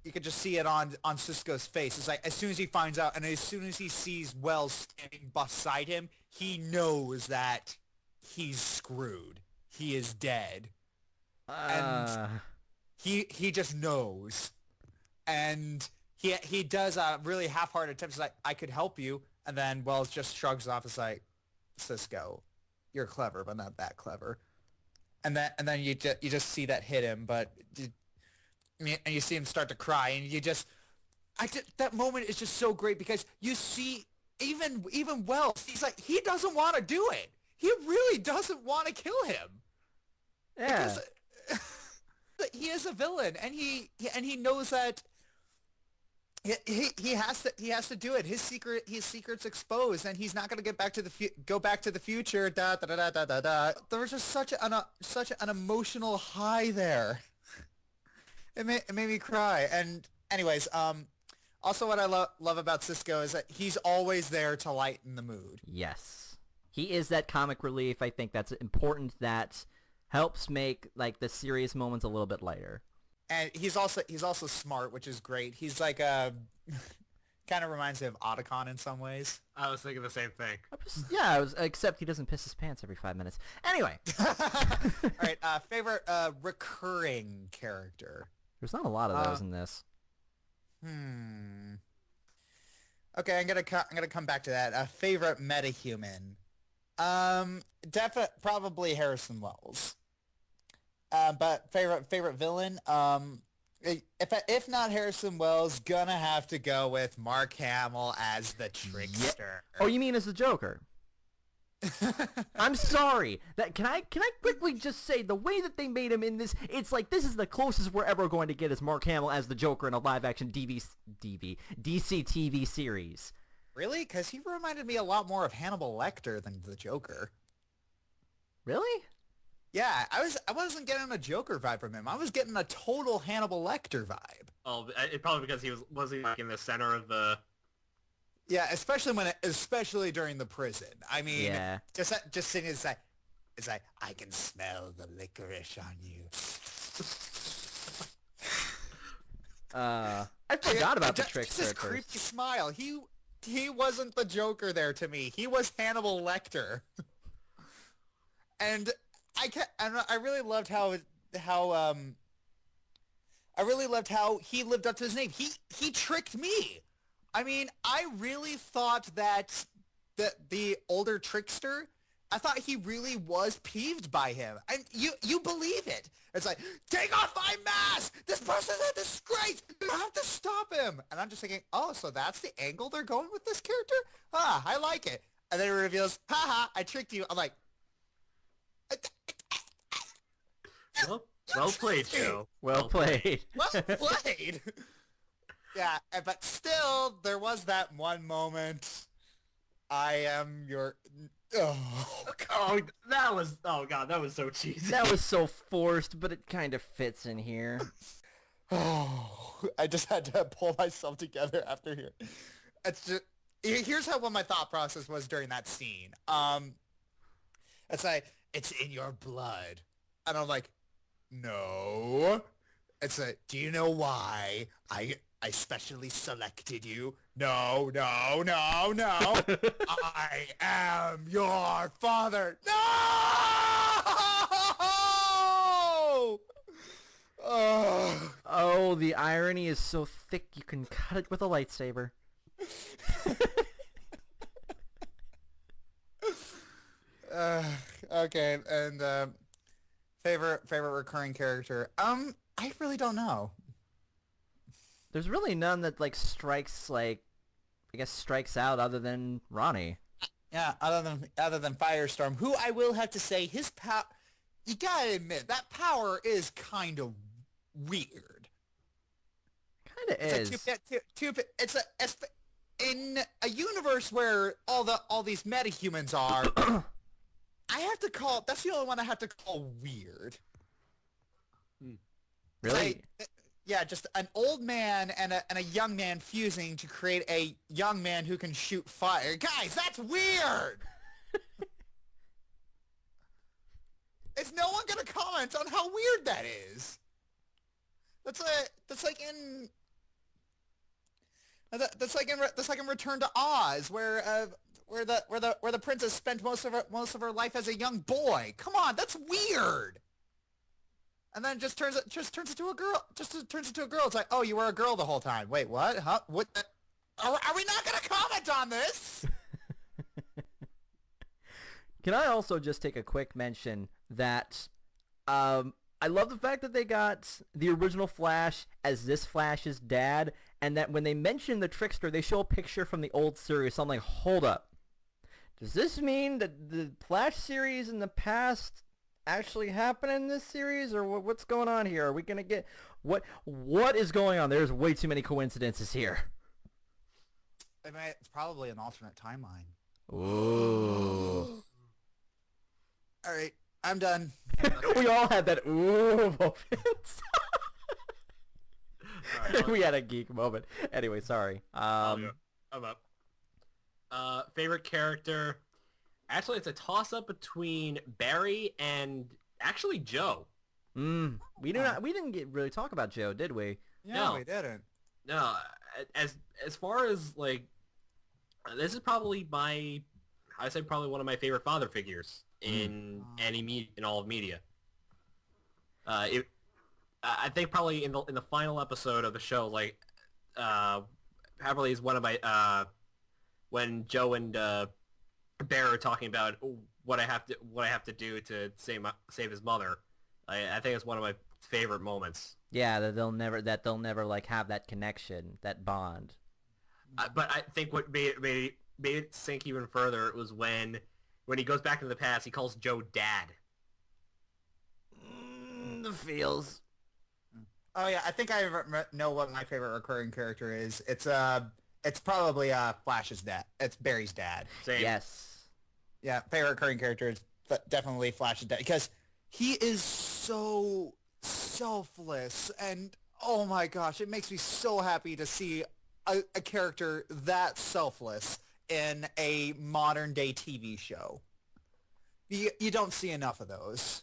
you can just see it on Cisco's face. It's like as soon as he finds out, and as soon as he sees Wells standing beside him, he knows that he's screwed. He is dead, and he just knows, and he does a really half-hearted attempt. He's like, I could help you, and then Wells just shrugs off. It's like, Cisco, you're clever, but not that clever. And then you just see that hit him, and you see him start to cry, and that moment is just so great because you see even Wells, he's like, he doesn't want to do it. He really doesn't want to kill him. Yeah. Because he is a villain, and he knows that he has to do it. His secret's exposed, and he's not going to go back to the future. Da da da da da da. There was just such an emotional high there. It made me cry. And anyways, also what I love about Cisco is that he's always there to lighten the mood. Yes. He is that comic relief. I think that's important. That helps make like the serious moments a little bit lighter. And he's also smart, which is great. He's like kind of reminds me of Otacon in some ways. I was thinking the same thing. Except he doesn't piss his pants every 5 minutes. Anyway. All right, favorite recurring character. There's not a lot of those in this. Okay, I'm gonna come back to that. Favorite metahuman. Probably Harrison Wells. But favorite villain, if not Harrison Wells, gonna have to go with Mark Hamill as the Trickster. Oh, you mean as the Joker? I'm sorry. Can I quickly just say the way that they made him in this? It's like this is the closest we're ever going to get as Mark Hamill as the Joker in a live-action DC TV series. Really? Because he reminded me a lot more of Hannibal Lecter than the Joker. Really? Yeah, I wasn't getting a Joker vibe from him. I was getting a total Hannibal Lecter vibe. Oh, it probably because he was he like in the center of the. Yeah, especially during the prison. I mean, yeah. just sitting it's like I can smell the licorice on you. I forgot about the Trickster. This creepy smile. He wasn't the Joker there to me. He was Hannibal Lecter. And I really loved how he lived up to his name. He tricked me. I mean, I really thought that the older Trickster, I thought he really was peeved by him. And you believe it. It's like, take off my mask! This person's a disgrace! You have to stop him! And I'm just thinking, oh, so that's the angle they're going with this character? I like it. And then it reveals, haha, I tricked you. I'm like, well played, Joe. Well played. Well played. Yeah, but still, there was that one moment. I am your. Oh, that was so cheesy. That was so forced, but it kind of fits in here. Oh, I just had to pull myself together after here. It's just here's what my thought process was during that scene. It's like it's in your blood, and I'm like, no. It's like, do you know why I specially selected you? No. I am your father. No! Oh, the irony is so thick you can cut it with a lightsaber. Okay, and favorite recurring character. I really don't know. There's really none that strikes out other than Ronnie. Yeah, other than Firestorm, who I will have to say his power. You gotta admit that power is kind of weird. Kind of is. It's in a universe where all these metahumans are. I have to call. That's the only one I have to call weird. Really? just an old man and a young man fusing to create a young man who can shoot fire. Guys, that's weird! Is no one gonna comment on how weird that is? That's like in Return to Oz, where the princess spent most of her life as a young boy. Come on, that's weird. And then it just turns into a girl. Turns into a girl. It's like, oh, you were a girl the whole time. Wait, what? Huh? What? Are we not gonna comment on this? Can I also just take a quick mention that I love the fact that they got the original Flash as this Flash's dad, and that when they mention the Trickster, they show a picture from the old series. So I'm like, hold up. Does this mean that the Flash series in the past actually happened in this series, or what's going on here? Are we gonna get what is going on? There's way too many coincidences here. I mean, it's probably an alternate timeline. Ooh. All right, I'm done. We all had that ooh moment. Right, We had a geek moment. Anyway, sorry. I'm up. Favorite character? Actually, it's a toss-up between Barry and actually Joe. We didn't really talk about Joe, did we? Yeah, No. we didn't. No, as far as like, this is probably I say probably one of my favorite father figures in in all of media. I think probably in the final episode of the show, like, probably is one of my when Joe and Bear are talking about what I have to do to save his mother. I think it's one of my favorite moments. Yeah, that they'll never like have that connection, that bond. But I think what made it sink even further was when he goes back into the past, he calls Joe Dad. The feels. Oh yeah, I think I know what my favorite recurring character is. It's probably Flash's dad. It's Barry's dad. Same. Yes. Yeah, favorite recurring character is definitely Flash's dad because he is so selfless, and oh my gosh, it makes me so happy to see a character that selfless in a modern day TV show. You don't see enough of those.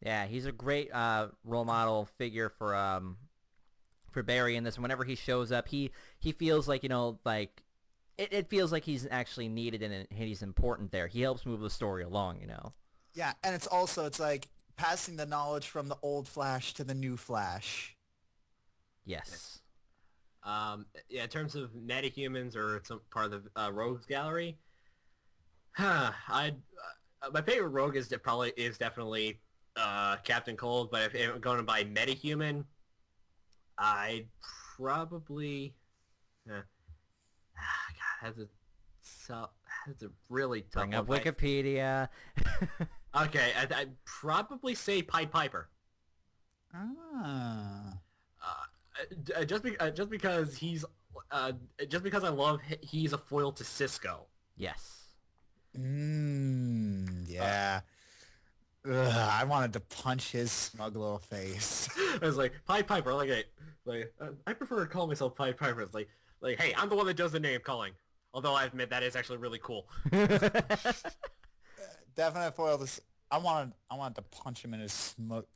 Yeah, he's a great role model figure for Barry in this. And whenever he shows up, he feels like, like it feels like he's actually needed and he's important there. He helps move the story along, Yeah, and it's like passing the knowledge from the old Flash to the new Flash. Yes. Yeah, in terms of metahumans or some part of the Rogues Gallery, my favorite Rogue is definitely Captain Cold. But if I'm going to buy metahuman, I'd probably God, has a really tough Bring up one. Wikipedia. Okay, I'd probably say Pied Piper. Just because he's just because I love he's a foil to Cisco. Yes. Yeah. I wanted to punch his smug little face. I was like, Pied Piper, I prefer to call myself Pied Piper. It's like, hey, I'm the one that does the name calling. Although I admit that is actually really cool. Definite foil to. I wanted to punch him in his smug.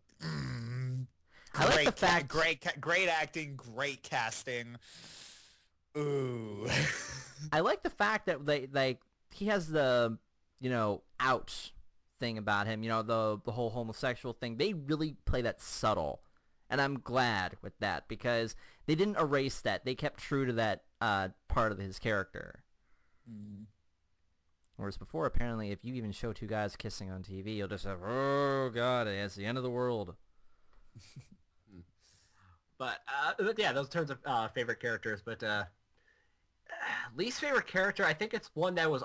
I like the fact. Great acting, great casting. Ooh. I like the fact that he has the ouch thing about him. The whole homosexual thing. They really play that subtle, and I'm glad with that because they didn't erase that. They kept true to that part of his character. Whereas before, apparently, if you even show two guys kissing on TV, you'll just have, oh god, it's the end of the world. But yeah, those terms of favorite characters. But least favorite character, I think it's one that was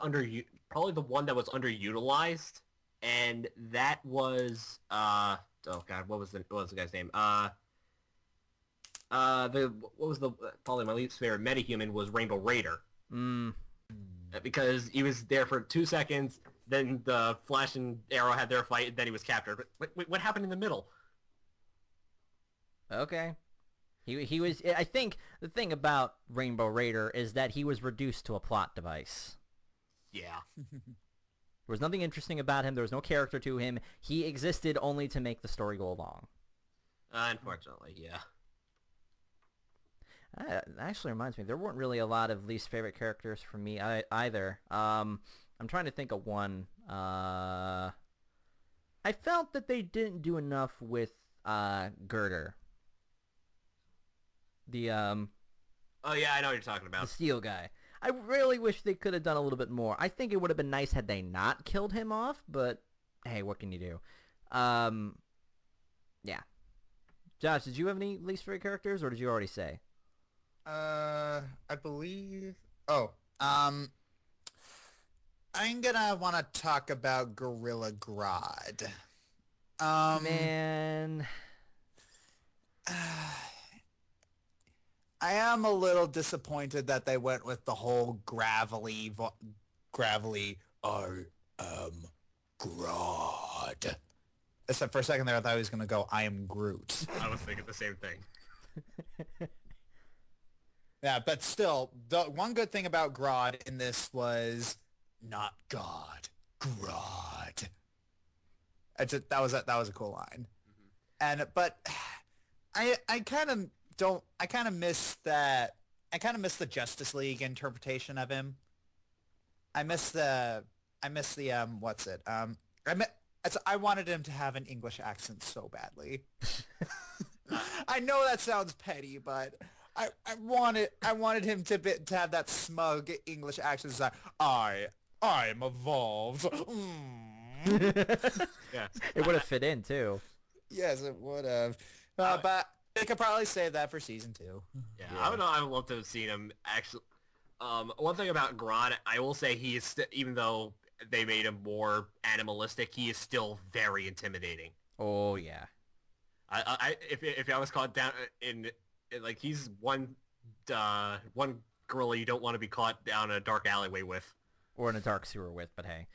probably the one that was underutilized, and that was oh god, what was the guy's name? Probably my least favorite metahuman was Rainbow Raider. Because he was there for 2 seconds, then the Flash and Arrow had their fight, and then he was captured. But wait, what happened in the middle? Okay. He was. I think the thing about Rainbow Raider is that he was reduced to a plot device. Yeah. There was nothing interesting about him. There was no character to him. He existed only to make the story go along. Unfortunately, yeah. That actually reminds me, there weren't really a lot of least favorite characters for me either. I'm trying to think of one. I felt that they didn't do enough with Girder. The Oh yeah, I know what you're talking about. the steel guy. I really wish they could have done a little bit more. I think it would have been nice had they not killed him off, but hey, what can you do? Yeah. Josh, did you have any least favorite characters, or did you already say? I believe. Oh, I'm gonna want to talk about Gorilla Grodd. Man. I am a little disappointed that they went with the whole gravelly, I am Grodd. Except for a second there, I thought he was going to go, I am Groot. I was thinking the same thing. Yeah, but still, the one good thing about Grodd in this was not God, Grodd. That was a cool line. But I kind of miss that. I kind of miss the Justice League interpretation of him. I miss the what's it? I wanted him to have an English accent so badly. I know that sounds petty, but I wanted him to have that smug English accent. It's like, I'm evolved. Yeah. It would have fit in, too. Yes, it would have. But they could probably save that for season 2. Yeah, I would love to have seen him actually. One thing about Grodd, I will say he is even though they made him more animalistic, he is still very intimidating. Oh, yeah. If I was caught down in like he's one gorilla you don't want to be caught down a dark alleyway with. Or in a dark sewer with, but hey.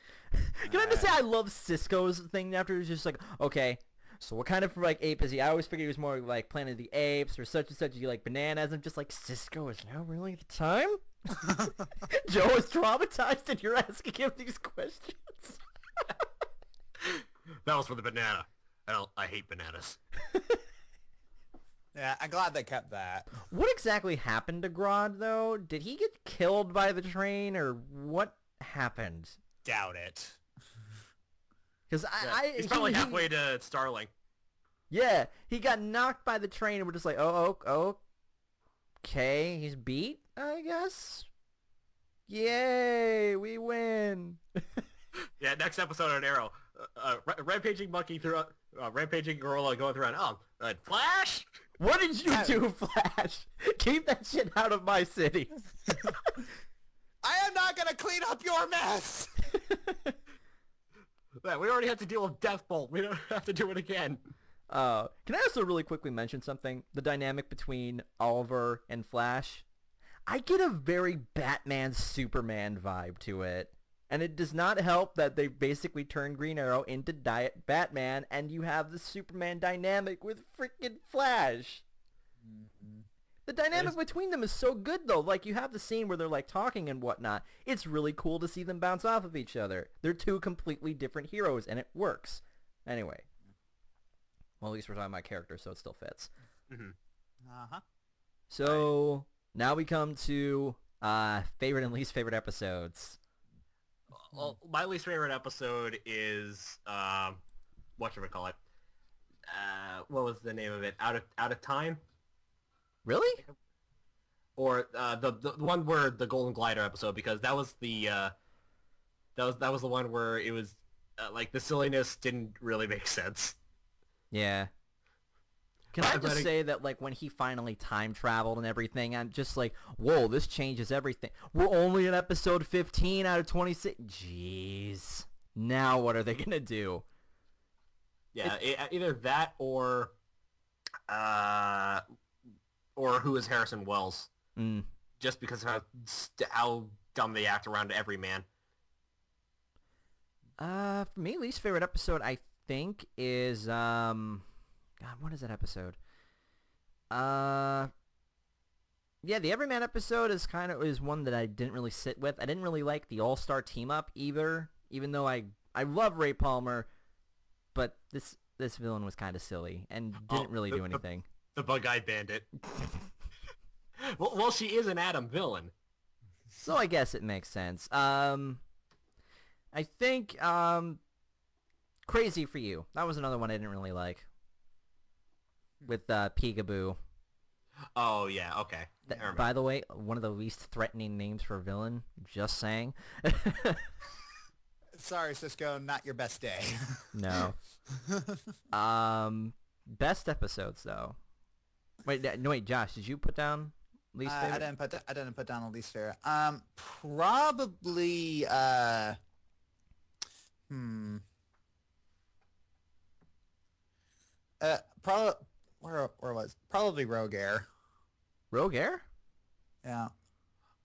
Can I just say I love Cisco's thing after? It's just like, okay, so what kind of like ape is he? I always figured he was more like Planet of the Apes or such and such. You like bananas? I'm just like, Cisco is now really the time? Joe is traumatized and you're asking him these questions? That was for the banana. I hate bananas. Yeah, I'm glad they kept that. What exactly happened to Grodd, though? Did he get killed by the train, or what happened? Doubt it. Because he's probably halfway to Starling. Yeah, he got knocked by the train, and we're just like, oh, okay, he's beat, I guess. Yay, we win. Yeah, next episode on Arrow, rampaging monkey through, rampaging gorilla going through, Flash. What did you do, Flash? Keep that shit out of my city. I am not gonna clean up your mess. Yeah, we already had to deal with Deathbolt. We don't have to do it again. Can I also really quickly mention something? The dynamic between Oliver and Flash. I get a very Batman-Superman vibe to it. And it does not help that they basically turned Green Arrow into Diet Batman, and you have the Superman dynamic with freaking Flash. Mm-hmm. The dynamic between them is so good, though. Like, you have the scene where they're, like, talking and whatnot. It's really cool to see them bounce off of each other. They're two completely different heroes, and it works. Anyway. Well, at least we're talking about characters, so it still fits. Mm-hmm. Uh-huh. So, now we come to favorite and least favorite episodes. Well, my least favorite episode is whatchamacallit. What was the name of it? Out of Time? Really? Or the one where the Golden Glider episode, because that was the that was the one where it was like the silliness didn't really make sense. Yeah. Can I just say that, like, when he finally time traveled and everything, I'm just like, whoa, this changes everything. We're only in episode 15 out of 26. Jeez. Now what are they going to do? Yeah, either that or who is Harrison Wells? Mm. Just because of how dumb they act around every man. For me, least favorite episode, I think, is, God, what is that episode? Yeah, the Everyman episode is one that I didn't really sit with. I didn't really like the All-Star team-up either, even though I love Ray Palmer, but this villain was kind of silly and didn't really do anything. The Bug-Eyed Bandit. well, she is an Atom villain. So I guess it makes sense. I think Crazy for You. That was another one I didn't really like. With Peekaboo. Oh, yeah, okay. By the way, one of the least threatening names for a villain. Just saying. Sorry, Cisco, not your best day. No. Best episodes though. Wait, Josh, did you put down least favorite? I didn't put down the least favorite. Probably. Probably. Where was? Probably Rogue Air. Rogue Air? Yeah.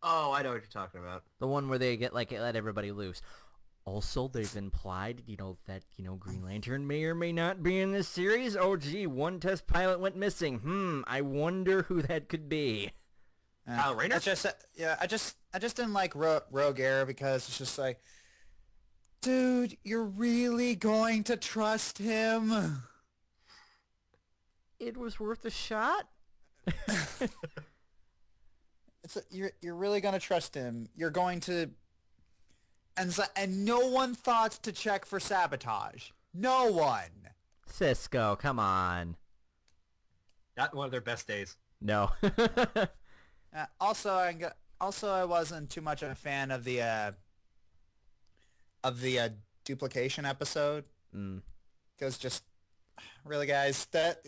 Oh, I know what you're talking about. The one where they let everybody loose. Also, they've implied, that, Green Lantern may or may not be in this series. Oh, gee, one test pilot went missing. I wonder who that could be. Kyle Rayner? I just didn't like Rogue Air because it's just like, dude, you're really going to trust him? It was worth a shot. You're really going to trust him. You're going to... And no one thought to check for sabotage. No one. Cisco, come on. Not one of their best days. No. Also, I wasn't too much of a fan of the duplication episode. Because just really, guys, that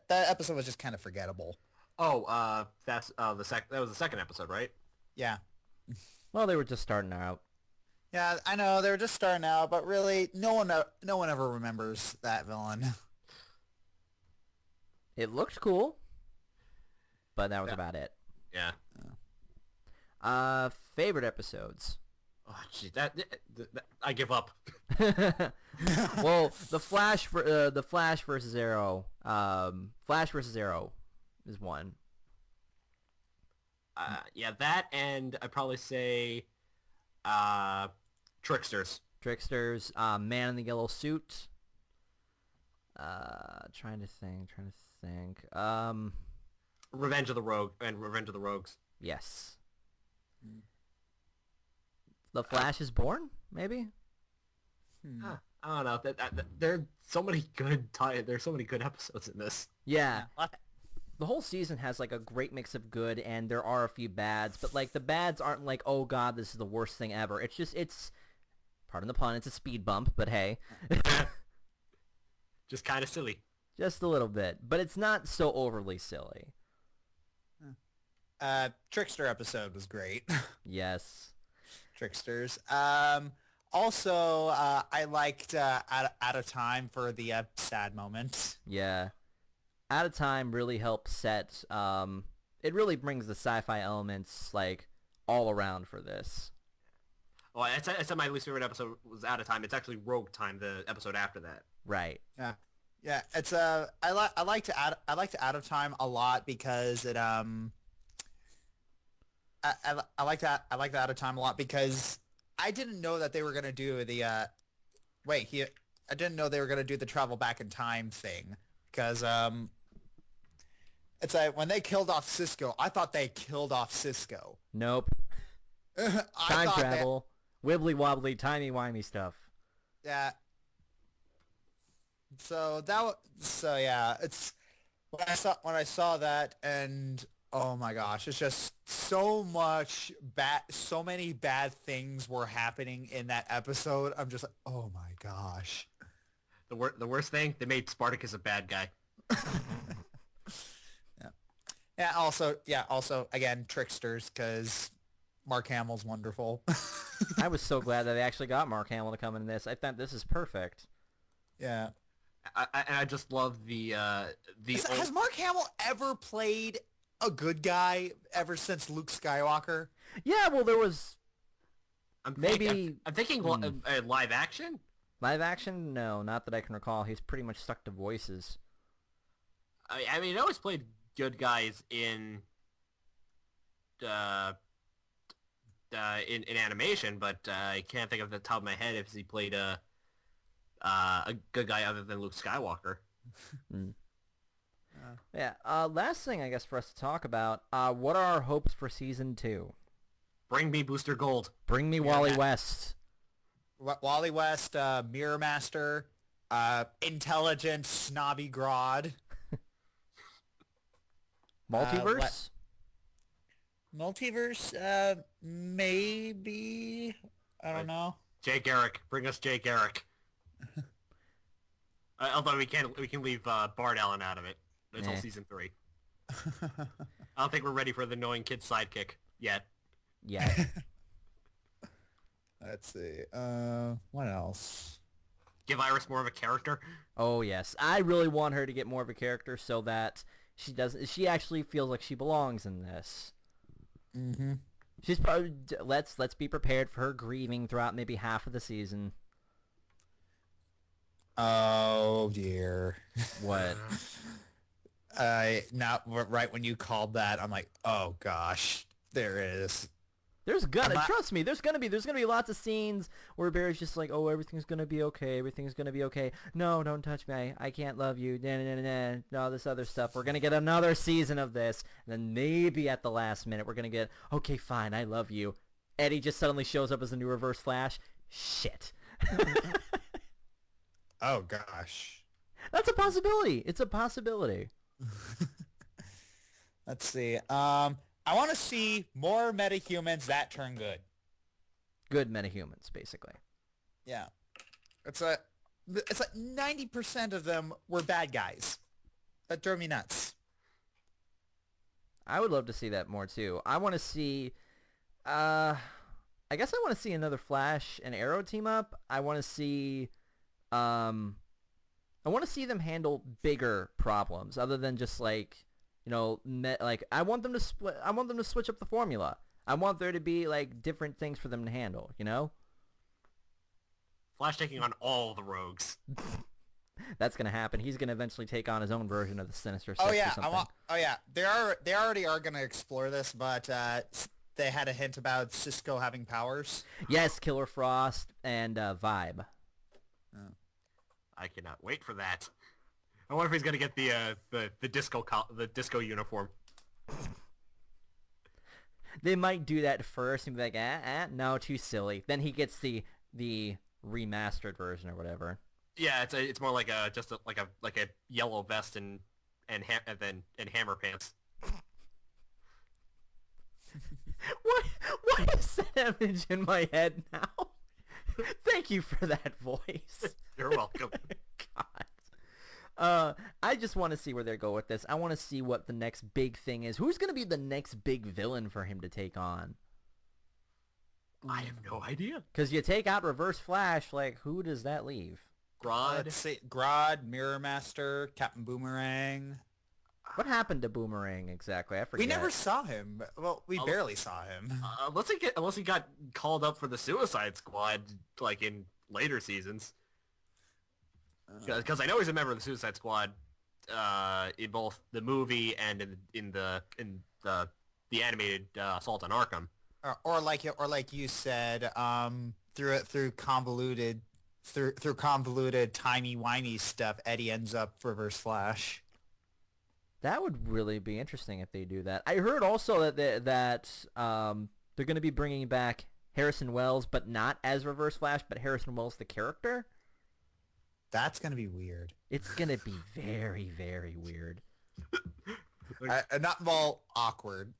episode was just kind of forgettable. Oh, that was the second episode, right? Yeah. Well, they were just starting out. Yeah, I know they were just starting out, but really, no one ever remembers that villain. It looked cool, but that was about it. Yeah. Favorite episodes. Oh, gee, that I give up. Well, the Flash versus Arrow. Flash versus Arrow is one. Yeah, that, and I'd probably say Tricksters. Tricksters. Man in the Yellow Suit. Trying to think. Revenge of the Rogue and Revenge of the Rogues. Yes. The Flash is Born, maybe? I don't know. There's so many good episodes in this. Yeah. The whole season has like a great mix of good, and there are a few bads, but like the bads aren't like, oh god, this is the worst thing ever. It's pardon the pun, it's a speed bump, but hey. Just kind of silly. Just a little bit, but it's not so overly silly. Trickster episode was great. Yes. Tricksters. Also, I liked Out of Time for the sad moment. Yeah. Out of Time really helps set, it really brings the sci-fi elements, like, all around for this. Oh, I said my least favorite episode was Out of Time. It's actually Rogue Time, the episode after that. Right. Yeah. It's I liked Out of Time a lot because it I like the Out of Time a lot because I didn't know that they were gonna do the I didn't know they were gonna do the travel back in time thing because it's like when they killed off Cisco, I thought they killed off Cisco. Nope. Time travel, wibbly wobbly, timey wimey stuff. Yeah. So yeah, it's when I saw that, and oh my gosh, it's just so many bad things were happening in that episode. I'm just like, oh my gosh. The worst thing, they made Spartacus a bad guy. Yeah. Also, again, Tricksters, because Mark Hamill's wonderful. I was so glad that they actually got Mark Hamill to come in this. I thought this is perfect. Yeah. I just love the Has Mark Hamill ever played a good guy ever since Luke Skywalker? Yeah, well, there was I'm thinking live action? Live action? No, not that I can recall. He's pretty much stuck to voices. I mean, he always played good guys in animation, but I can't think of the top of my head if he played a good guy other than Luke Skywalker. Mm. Yeah. Last thing, I guess, for us to talk about. What are our hopes for season 2? Bring me Booster Gold. Bring me Wally West. Wally West, Mirror Master, intelligent, snobby Grodd. Multiverse? Multiverse, maybe. I don't know. Jay Garrick. Bring us Jay Garrick. Although we can leave Bart Allen out of it until season 3. I don't think we're ready for the annoying kid sidekick yet. Yeah. Let's see. What else? Give Iris more of a character. Oh yes, I really want her to get more of a character so that she actually feels like she belongs in this. Mm-hmm. She's probably let's be prepared for her grieving throughout maybe half of the season. Oh dear. What? Not right when you called that, I'm like, oh gosh, there is. Trust me, there's gonna be lots of scenes where Barry's just like, oh, everything's gonna be okay, No, don't touch me, I can't love you, all this other stuff. We're gonna get another season of this, and then maybe at the last minute we're gonna get, okay, fine, I love you. Eddie just suddenly shows up as a new Reverse Flash. Shit. Oh gosh. That's a possibility. It's a possibility. Let's see. I want to see more metahumans that turn good. Good metahumans, basically. Yeah. It's like 90% of them were bad guys. That drove me nuts. I would love to see that more too. I want to see I guess I want to see another Flash and Arrow team up. I want to see them handle bigger problems other than just like, you know, I want them to switch up the formula. I want there to be like different things for them to handle, you know? Flash taking on all the rogues. That's gonna happen. He's gonna eventually take on his own version of the Sinister Six. Oh yeah, or something. they already are gonna explore this, but they had a hint about Cisco having powers. Yes, Killer Frost and Vibe. Oh. I cannot wait for that. I wonder if he's gonna get the disco uniform. They might do that first and be like, no, too silly. Then he gets the remastered version or whatever. Yeah, it's more like a yellow vest and hammer pants. Why is that image in my head now? Thank you for that voice. You're welcome. God. I just want to see where they go with this. I want to see what the next big thing is. Who's going to be the next big villain for him to take on? I have no idea. Because you take out Reverse Flash, like, who does that leave? Grodd. Let's see. Grodd, Mirror Master, Captain Boomerang. What happened to Boomerang exactly? I forget. We never saw him. Well, we barely saw him. Unless he got called up for the Suicide Squad, like in later seasons. Because I know he's a member of the Suicide Squad, in both the movie and in the animated Assault on Arkham. Or like you said, through convoluted timey-wimey stuff, Eddie ends up Reverse Flash. That would really be interesting if they do that. I heard also that they're going to be bringing back Harrison Wells, but not as Reverse Flash, but Harrison Wells the character. That's going to be weird. It's going to be very, very weird. Not well, awkward.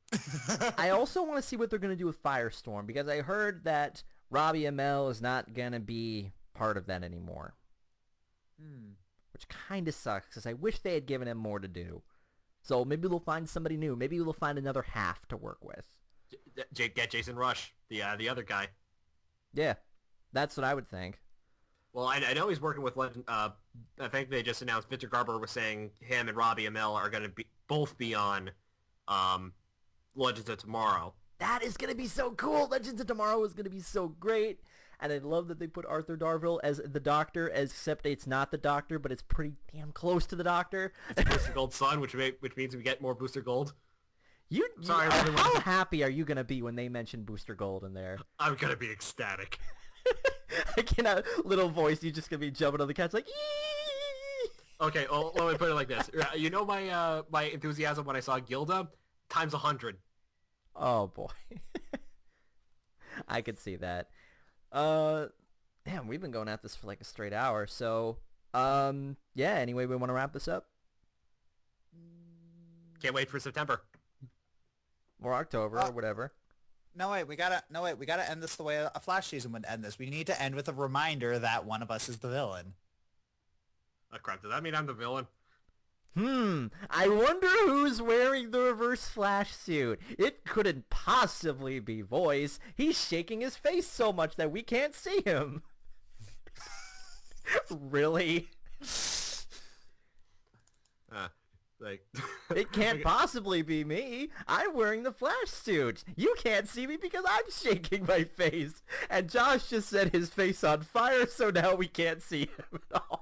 I also want to see what they're going to do with Firestorm, because I heard that Robbie Amell is not going to be part of that anymore. Which kind of sucks, because I wish they had given him more to do. So maybe we'll find somebody new. Maybe we'll find another half to work with. Get Jason Rush, the other guy. Yeah, that's what I would think. Well, I know he's working with Legend. I think they just announced. Victor Garber was saying him and Robbie Amell are going to both be on Legends of Tomorrow. That is going to be so cool. Legends of Tomorrow is going to be so great. And I love that they put Arthur Darvill as the Doctor, except it's not the Doctor, but it's pretty damn close to the Doctor. It's Booster Gold's son, which means we get more Booster Gold. Sorry, how happy are you going to be when they mention Booster Gold in there? I'm going to be ecstatic. I cannot, little voice, you're just going to be jumping on the couch like, eee! Okay, well, let me put it like this. You know my enthusiasm when I saw Gilda? Times 100. Oh, boy. I could see that. Damn, we've been going at this for like a straight hour, so, yeah, anyway, we want to wrap this up? Can't wait for September. Or October, or whatever. No wait, we gotta end this the way a Flash season would end this. We need to end with a reminder that one of us is the villain. Oh crap, does that mean I'm the villain? I wonder who's wearing the Reverse Flash suit. It couldn't possibly be Voice. He's shaking his face so much that we can't see him. Really? It can't possibly be me. I'm wearing the Flash suit. You can't see me because I'm shaking my face. And Josh just set his face on fire, so now we can't see him at all.